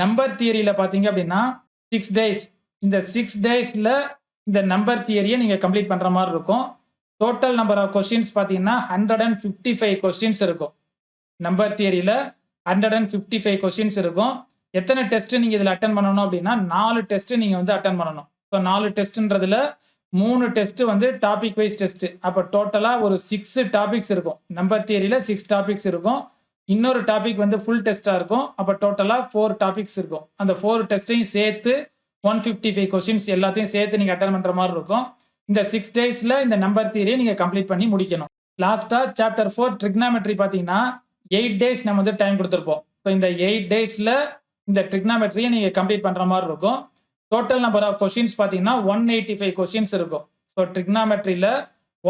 நம்பர் தியரியில் பார்த்தீங்க அப்படின்னா 6 டேஸ். இந்த 6 டேஸில் இந்த நம்பர் தியரியை நீங்கள் கம்ப்ளீட் பண்ணுற மாதிரி இருக்கும். டோட்டல் நம்பர் ஆஃப் கொஸ்டின்ஸ் பார்த்தீங்கன்னா 155 கொஸ்டின்ஸ் இருக்கும். நம்பர் தியரியில் 155 கொஸ்டின்ஸ் இருக்கும். எத்தனை டெஸ்ட் நீங்கள் இதில் அட்டன் பண்ணணும் அப்படின்னா 4 டெஸ்ட் நீங்கள் வந்து அட்டன் பண்ணணும். ஸோ 4 டெஸ்ட்ன்றதுல 3 டெஸ்ட் வந்து டாபிக் வைஸ் டெஸ்ட். அப்போ டோட்டலாக ஒரு 6 டாபிக்ஸ் இருக்கும். நம்பர் தியரியில் 6 டாபிக்ஸ் இருக்கும். இன்னொரு டாபிக் வந்து ஃபுல் டெஸ்ட்டாக இருக்கும். அப்போ டோட்டலாக 4 டாபிக்ஸ் இருக்கும். அந்த 4 டெஸ்ட்டையும் சேர்த்து 155 கொஸ்டின்ஸ் எல்லாத்தையும் சேர்த்து நீங்கள் அட்டன் பண்ணுற மாதிரி இருக்கும். இந்த 6 டேஸில் இந்த நம்பர் தியரியை நீங்கள் கம்ப்ளீட் பண்ணி முடிக்கணும். லாஸ்ட்டாக சாப்டர் 4 ட்ரிகனாமெட்ரி பார்த்தீங்கன்னா 8 டேஸ் நம்ம வந்து டைம் கொடுத்துருப்போம். ஸோ இந்த 8 டேஸில் இந்த ட்ரிகனாமெட்ரியை நீங்கள் கம்ப்ளீட் பண்ணுற மாதிரி இருக்கும். டோட்டல் நம்பர் ஆஃப் கொஸ்டின்ஸ் பார்த்தீங்கன்னா 185 கொஸ்டின்ஸ் இருக்கும். ஸோ ட்ரிகனாமெட்ரியில்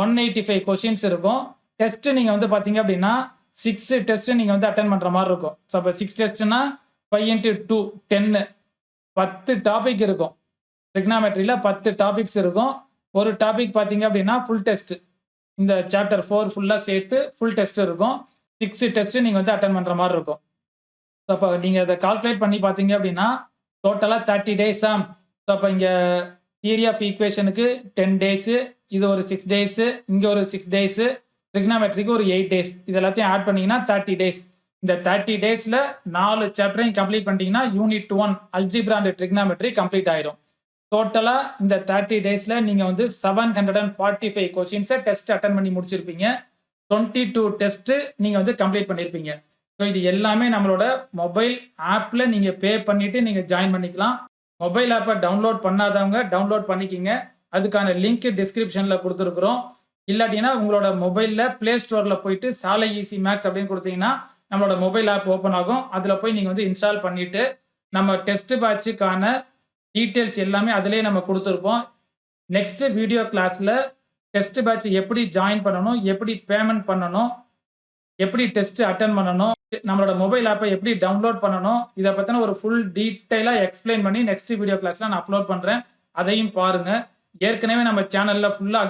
185 கொஸ்டின்ஸ் இருக்கும். டெஸ்ட் நீங்கள் வந்து பார்த்தீங்க அப்படின்னா 6 டெஸ்ட் நீங்கள் வந்து அட்டன் பண்ணுற மாதிரி இருக்கும். ஸோ அப்போ 6 டெஸ்ட்னா 5 × 2 10 10 டாபிக் இருக்கும். ட்ரிகனாமெட்ரியில் 10 டாபிக்ஸ் இருக்கும். ஒரு டாபிக் பார்த்தீங்க அப்படின்னா ஃபுல் டெஸ்ட். இந்த சாப்டர் 4 ஃபுல்லாக சேர்த்து ஃபுல் டெஸ்ட் இருக்கும். 6 டெஸ்ட் நீங்கள் வந்து அட்டன் பண்ணுற மாதிரி இருக்கும். ஸோ அப்போ நீங்கள் அதை கால்குலேட் பண்ணி பார்த்தீங்க அப்படின்னா டோட்டலாக 30 டேஸா. ஸோ அப்போ இங்கே தியரி ஆஃப் ஈக்குவேஷனுக்கு 10 டேஸு, இது ஒரு 6 டேஸு, இங்கே ஒரு 6 டேஸு, ட்ரிகனாமெட்ரிக்கு ஒரு 8 டேஸ். இது எல்லாத்தையும் ஆட் பண்ணிங்கன்னா 30 டேஸ். இந்த 30 டேஸில் 4 சாப்டரையும் கம்ப்ளீட் பண்ணிட்டீங்கன்னா unit 1 algebra and trigonometry complete ஆயிரும். டோட்டலாக இந்த 30 டேஸில் நீங்கள் வந்து 745 கொஸ்டின்ஸை டெஸ்ட் அட்டன் பண்ணி முடிச்சிருப்பீங்க. 22 டெஸ்ட்டு நீங்கள் வந்து கம்ப்ளீட் பண்ணியிருப்பீங்க. ஸோ இது எல்லாமே நம்மளோட மொபைல் ஆப்பில் நீங்கள் பே பண்ணிவிட்டு நீங்கள் ஜாயின் பண்ணிக்கலாம். மொபைல் ஆப்பை டவுன்லோட் பண்ணாதவங்க டவுன்லோட் பண்ணிக்கிங்க. அதுக்கான லிங்க் டிஸ்கிரிப்ஷனில் கொடுத்துருக்குறோம். இல்லாட்டினா உங்களோட மொபைலில் ப்ளே ஸ்டோரில் போயிட்டு சாலை ஈஸி மேக்ஸ் அப்படின்னு கொடுத்தீங்கன்னா நம்மளோட மொபைல் ஆப் ஓப்பன் ஆகும். அதில் போய் நீங்கள் வந்து இன்ஸ்டால் பண்ணிவிட்டு நம்ம டெஸ்ட் பேட்சுக்கான டீட்டெயில்ஸ் எல்லாமே அதிலே நம்ம கொடுத்துருப்போம். நெக்ஸ்ட் வீடியோ கிளாஸில் டெஸ்ட் பேட்ச் எப்படி ஜாயின் பண்ணணும், எப்படி பேமெண்ட் பண்ணணும், எப்படி டெஸ்ட் அட்டன் பண்ணணும், நம்மளோட மொபைல் ஆப்பை எப்படி டவுன்லோட் பண்ணணும், இதை பற்றின ஒரு ஃபுல் டீட்டெயிலாக எக்ஸ்பிளைன் பண்ணி நெக்ஸ்ட் வீடியோ கிளாஸில் நான் அப்லோட் பண்ணுறேன். அதையும் பாருங்க. ஏற்கனவே நம்ம சேனல்ல ஃபுல்லா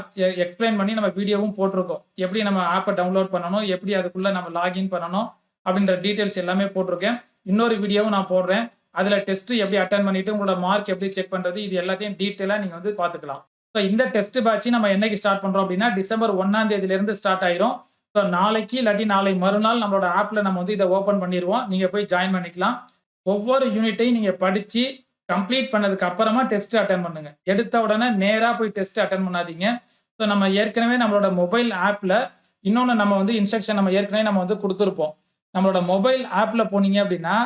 எக்ஸ்பிளைன் பண்ணி நம்ம வீடியோவும் போட்டிருக்கோம். எப்படி நம்ம ஆப்ப டவுன்லோட் பண்ணணும், எப்படி அதுக்குள்ள நம்ம லாகின் பண்ணணும் அப்படின்ற டீட்டெயில்ஸ் எல்லாமே போட்டிருக்கேன். இன்னொரு வீடியோவும் நான் போடுறேன். அதுல டெஸ்ட் எப்படி அட்டெண்ட் பண்ணிட்டு உங்களோட மார்க் எப்படி செக் பண்றது, இது எல்லாத்தையும் டீட்டெயிலா நீங்க வந்து பார்த்துக்கலாம். ஸோ இந்த டெஸ்ட் பேட்ச் நம்ம என்னைக்கு ஸ்டார்ட் பண்றோம் அப்படின்னா டிசம்பர் 1ஆம் தேதியிலிருந்து ஸ்டார்ட் ஆயிரும். ஸோ நாளைக்கு இல்லாட்டி நாளை மறுநாள் நம்மளோட ஆப்ல நம்ம வந்து இதை ஓப்பன் பண்ணிடுவோம். நீங்க போய் ஜாயின் பண்ணிக்கலாம். ஒவ்வொரு யூனிட்டையும் நீங்க படிச்சு கம்ப்ளீட் பண்ணதுக்கு அப்புறமா டெஸ்ட் அட்டெண்ட் பண்ணுங்க. எடுத்த உடனே நேரா போய் டெஸ்ட் அட்டெண்ட் பண்ணாதீங்க. ஸோ நம்ம ஏற்கனவே நம்மளோட மொபைல் ஆப்ல இன்னொன்று நம்ம வந்து இன்ஸ்ட்ரக்ஷன் நம்ம ஏற்கனவே நம்ம வந்து கொடுத்துருப்போம். நம்மளோட மொபைல் ஆப்ல போனீங்க அப்படின்னா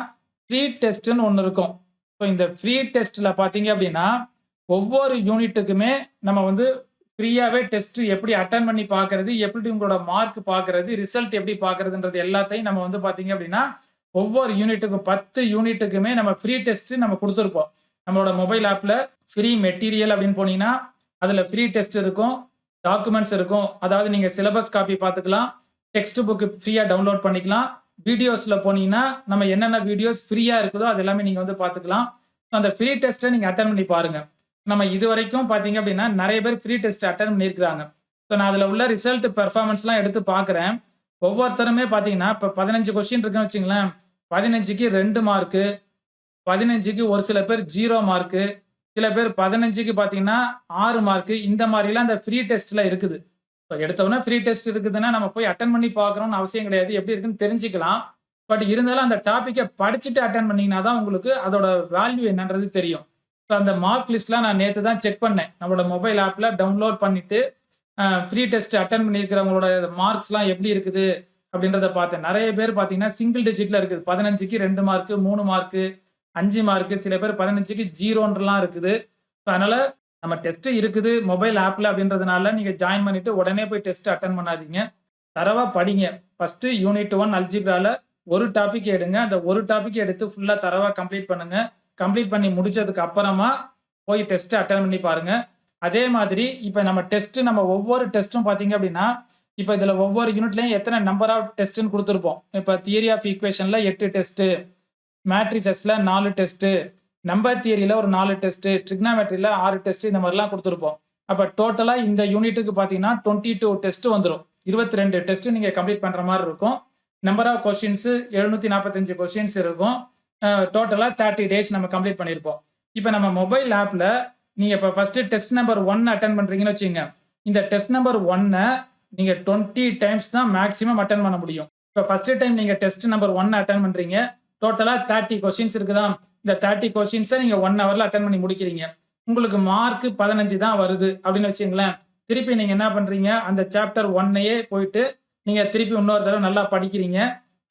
ஃப்ரீ டெஸ்ட்னு ஒன்று இருக்கும். ஸோ இந்த ஃப்ரீ டெஸ்ட்ல பார்த்தீங்க அப்படின்னா ஒவ்வொரு யூனிட்டுக்குமே நம்ம வந்து ஃப்ரீயாவே டெஸ்ட் எப்படி அட்டெண்ட் பண்ணி பார்க்கறது, எப்படி உங்களோட மார்க் பார்க்கறது, ரிசல்ட் எப்படி பார்க்கறதுன்றது எல்லாத்தையும் நம்ம வந்து பார்த்தீங்க அப்படின்னா ஒவ்வொரு யூனிட்டுக்கும் 10 யூனிட்டுக்குமே நம்ம ஃப்ரீ டெஸ்ட் நம்ம கொடுத்துருப்போம். நம்மளோட மொபைல் ஆப்ல ஃப்ரீ மெட்டீரியல் அப்படின்னு போனீங்கன்னா அதுல ஃப்ரீ டெஸ்ட் இருக்கும், டாக்குமெண்ட்ஸ் இருக்கும். அதாவது நீங்க சிலபஸ் காப்பி பார்த்துக்கலாம், டெக்ஸ்ட் புக் ஃப்ரீயா டவுன்லோட் பண்ணிக்கலாம். வீடியோஸ்ல போனீங்கன்னா நம்ம என்னென்ன வீடியோஸ் ஃப்ரீயா இருக்குதோ அது எல்லாமே நீங்க வந்து பார்த்துக்கலாம். அந்த ஃப்ரீ டெஸ்ட்டை நீங்க அட்டெண்ட் பண்ணி பாருங்க. நம்ம இது வரைக்கும் பார்த்தீங்க அப்படின்னா நிறைய பேர் ஃப்ரீ டெஸ்ட் அட்டெண்ட் பண்ணியிருக்கிறாங்க. ஸோ நான் அதில் உள்ள ரிசல்ட் பெர்ஃபார்மன்ஸ்லாம் எடுத்து பார்க்குறேன். ஒவ்வொருத்தருமே பார்த்தீங்கன்னா இப்போ 15 கொஸ்டின் இருக்குன்னு வச்சுங்களேன், 15க்கு 2 மார்க்கு, 15க்கு ஒரு சில பேர் 0 மார்க்கு, சில பேர் 15க்கு பார்த்தீங்கன்னா 6 மார்க்கு, இந்த மாதிரிலாம் அந்த ஃப்ரீ டெஸ்ட்டில் இருக்குது. ஸோ எடுத்தோடனே ஃப்ரீ டெஸ்ட் இருக்குதுன்னா நம்ம போய் அட்டெண்ட் பண்ணி பார்க்கணும்னு அவசியம் கிடையாது. எப்படி இருக்குன்னு தெரிஞ்சுக்கலாம். பட் இருந்தாலும் அந்த டாப்பிக்கை படிச்சுட்டு அட்டெண்ட் பண்ணீங்கன்னா தான் உங்களுக்கு அதோட வேல்யூ என்னன்றது தெரியும். ஸோ அந்த மார்க் லிஸ்ட்லாம் நான் நேற்று தான் செக் பண்ணேன். நம்மளோட மொபைல் ஆப்பில் டவுன்லோட் பண்ணிட்டு ஃப்ரீ டெஸ்ட் அட்டெண்ட் பண்ணியிருக்கிறவங்களோட மார்க்ஸ்லாம் எப்படி இருக்குது அப்படின்றத பார்த்தேன். நிறைய பேர் பார்த்தீங்கன்னா சிங்கிள் டிஜிட்ல இருக்குது. 15க்கு 2 மார்க்கு, 3 மார்க்கு, 5 மார்க்கு, சில பேர் 15க்கு 0ன்றலாம் இருக்குது. ஸோ அதனால நம்ம டெஸ்ட் இருக்குது மொபைல் ஆப்ல அப்படின்றதுனால நீங்க ஜாயின் பண்ணிட்டு உடனே போய் டெஸ்ட் அட்டெண்ட் பண்ணாதீங்க. தரவா படிங்க. ஃபர்ஸ்ட் யூனிட் 1 அல்ஜிப்ரால ஒரு டாபிக் எடுங்க. அந்த ஒரு டாபிக் எடுத்து ஃபுல்லா தரவா கம்ப்ளீட் பண்ணுங்க. கம்ப்ளீட் பண்ணி முடிச்சதுக்கு அப்புறமா போய் டெஸ்ட் அட்டெண்ட் பண்ணி பாருங்க. அதே மாதிரி இப்போ நம்ம டெஸ்ட் நம்ம ஒவ்வொரு டெஸ்ட்டும் பார்த்தீங்க அப்படின்னா இப்போ இதில் ஒவ்வொரு யூனிட்லையும் எத்தனை நம்பர் ஆஃப் டெஸ்ட்னு கொடுத்துருப்போம். இப்போ தியரி ஆஃப் ஈக்குவேஷன்ல 8 டெஸ்ட்டு, மேட்ரிசஸ்ல 4 டெஸ்ட்டு, நம்பர் தியரியில ஒரு 4 டெஸ்ட்டு, ட்ரிக்னாமெட்ரியில 6 டெஸ்ட், இந்த மாதிரிலாம் கொடுத்துருப்போம். அப்போ டோட்டலாக இந்த யூனிட்டுக்கு பார்த்தீங்கன்னா 22 டெஸ்ட் வந்துடும். 22 டெஸ்ட் நீங்கள் கம்ப்ளீட் பண்ணுற மாதிரி இருக்கும். நம்பர் ஆஃப் கொஸ்டின்ஸ் 745 கொஸ்டின்ஸ் இருக்கும். டோட்டலாக 30 டேஸ் நம்ம கம்ப்ளீட் பண்ணியிருப்போம். இப்போ நம்ம மொபைல் ஆப்பில் நீங்கள் இப்போ ஃபஸ்ட்டு டெஸ்ட் நம்பர் 1 அட்டன் பண்ணுறீங்கன்னு வச்சுங்க. இந்த டெஸ்ட் நம்பர் 1 நீங்கள் 20 டைம்ஸ் தான் மேக்ஸிமம் அட்டன் பண்ண முடியும். இப்போ ஃபஸ்ட்டு டைம் நீங்கள் டெஸ்ட் நம்பர் 1 அட்டன் பண்ணுறீங்க. டோட்டலாக 30 கொஸ்டின்ஸ் இருக்குதா. இந்த 30 கொஸ்டின்ஸை நீங்கள் 1 ஹவரில் அட்டன் பண்ணி முடிக்கிறீங்க. உங்களுக்கு மார்க் 15 தான் வருது அப்படின்னு வச்சுங்களேன். திருப்பி நீங்கள் என்ன பண்ணுறீங்க, அந்த சாப்டர் 1யே போயிட்டு நீங்கள் திருப்பி இன்னொரு தடவை நல்லா படிக்கிறீங்க.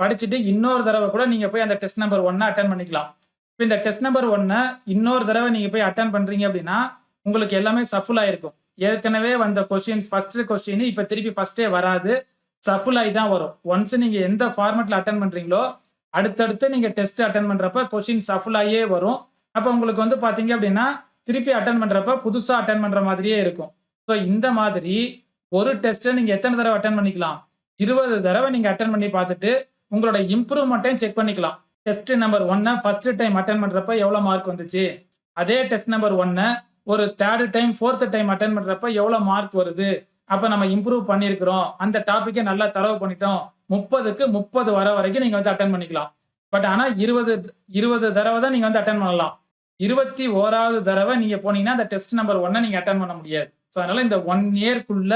படிச்சுட்டு இன்னொரு தடவை கூட நீங்கள் போய் அந்த டெஸ்ட் நம்பர் 1 அட்டன் பண்ணிக்கலாம். இப்போ இந்த டெஸ்ட் நம்பர் 1 இன்னொரு தடவை நீங்கள் போய் அட்டன் பண்ணுறீங்க அப்படின்னா உங்களுக்கு எல்லாமே சஃபுல் ஆயிருக்கும். ஏற்கனவே வந்த கொஸ்டின்ஸ் ஃபர்ஸ்ட் கொஸ்டின் இப்போ திருப்பி ஃபர்ஸ்டே வராது, சஃபுல் ஆகி தான் வரும். ஒன்ஸ் நீங்கள் எந்த ஃபார்மெட்டில் அட்டன் பண்ணுறீங்களோ அடுத்தடுத்து நீங்கள் டெஸ்ட் அட்டன் பண்ணுறப்ப கொஸ்டின் சஃபுல் ஆகியே வரும். அப்போ உங்களுக்கு வந்து பார்த்தீங்க அப்படின்னா திருப்பி அட்டன் பண்ணுறப்ப புதுசாக அட்டன் பண்ணுற மாதிரியே இருக்கும். ஸோ இந்த மாதிரி ஒரு டெஸ்ட்டை நீங்கள் எத்தனை தடவை அட்டன் பண்ணிக்கலாம், 20 தடவை நீங்கள் அட்டன் பண்ணி பார்த்துட்டு உங்களோட இம்ப்ரூவ்மெண்ட்டையும் செக் பண்ணிக்கலாம். Test number 1 first time attend பண்ணுறப்ப எவ்வளோ மார்க் வந்துச்சு, அதே டெஸ்ட் நம்பர் 1 ஒரு 3rd time 4th time attend பண்ணுறப்ப எவ்வளோ மார்க் வருது, அப்போ நம்ம இம்ப்ரூவ் பண்ணியிருக்கிறோம், அந்த டாப்பிக்கை நல்லா தரவு பண்ணிட்டோம், 30க்கு 30 வர வரைக்கும் நீங்கள் வந்து அட்டன் பண்ணிக்கலாம். பட் ஆனால் 20 தடவை தான் நீங்கள் வந்து அட்டன் பண்ணலாம். 21வது தடவை நீங்கள் போனீங்கன்னா அந்த டெஸ்ட் நம்பர் 1 நீங்கள் அட்டன் பண்ண முடியாது. ஸோ அதனால இந்த 1 இயர்க்குள்ள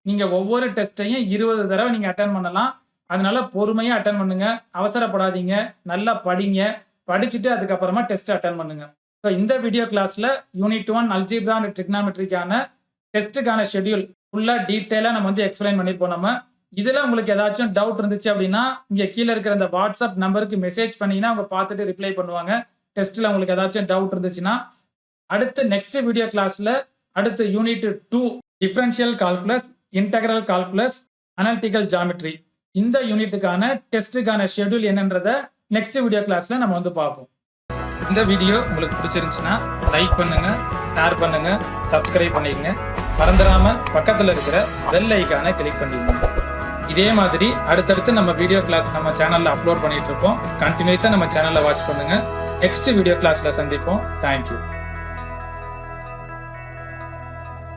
நீங்கள் ஒவ்வொரு டெஸ்ட்டையும் 20 தடவை நீங்கள் அட்டன் பண்ணலாம். அதனால பொறுமையாக அட்டன் பண்ணுங்க, அவசரப்படாதீங்க, நல்லா படிங்க, படிச்சுட்டு அதுக்கப்புறமா டெஸ்ட் அட்டன் பண்ணுங்க. ஸோ இந்த வீடியோ கிளாஸில் யூனிட் 1 அல்ஜிப்ரா அண்ட் ட்ரிக்னாமெட்ரிக்கான டெஸ்ட்டுக்கான ஷெட்யூல் ஃபுல்லாக டீட்டெயிலாக நம்ம வந்து எக்ஸ்பிளைன் பண்ணியிருப்போம். நம்ம இதில் உங்களுக்கு ஏதாச்சும் டவுட் இருந்துச்சு அப்படின்னா இங்கே கீழே இருக்கிற இந்த வாட்ஸ்அப் நம்பருக்கு மெசேஜ் பண்ணிங்கன்னா அவங்க பார்த்துட்டு ரிப்ளை பண்ணுவாங்க. டெஸ்ட்டில் உங்களுக்கு ஏதாச்சும் டவுட் இருந்துச்சுன்னா அடுத்து நெக்ஸ்ட் வீடியோ கிளாஸில் அடுத்து unit 2 differential calculus, integral calculus, analytical geometry, இந்த யூனிட்டுக்கான டெஸ்ட்டுக்கான ஷெட்யூல் என்னன்றதை நெக்ஸ்ட் வீடியோ கிளாஸில் நம்ம வந்து பார்ப்போம். இந்த வீடியோ உங்களுக்கு பிடிச்சிருந்துச்சுன்னா லைக் பண்ணுங்க, ஷேர் பண்ணுங்க, சப்ஸ்கிரைப் பண்ணிடுங்க. மறந்துடாம பக்கத்தில் இருக்கிற பெல் ஐக்கானை கிளிக் பண்ணிடுங்க. இதே மாதிரி அடுத்தடுத்து நம்ம வீடியோ கிளாஸ் நம்ம சேனலில் அப்லோட் பண்ணிட்டு இருப்போம். கண்டினியூஸாக நம்ம சேனலில் வாட்ச் பண்ணுங்க. நெக்ஸ்ட் வீடியோ கிளாஸில் சந்திப்போம். தேங்க்யூ.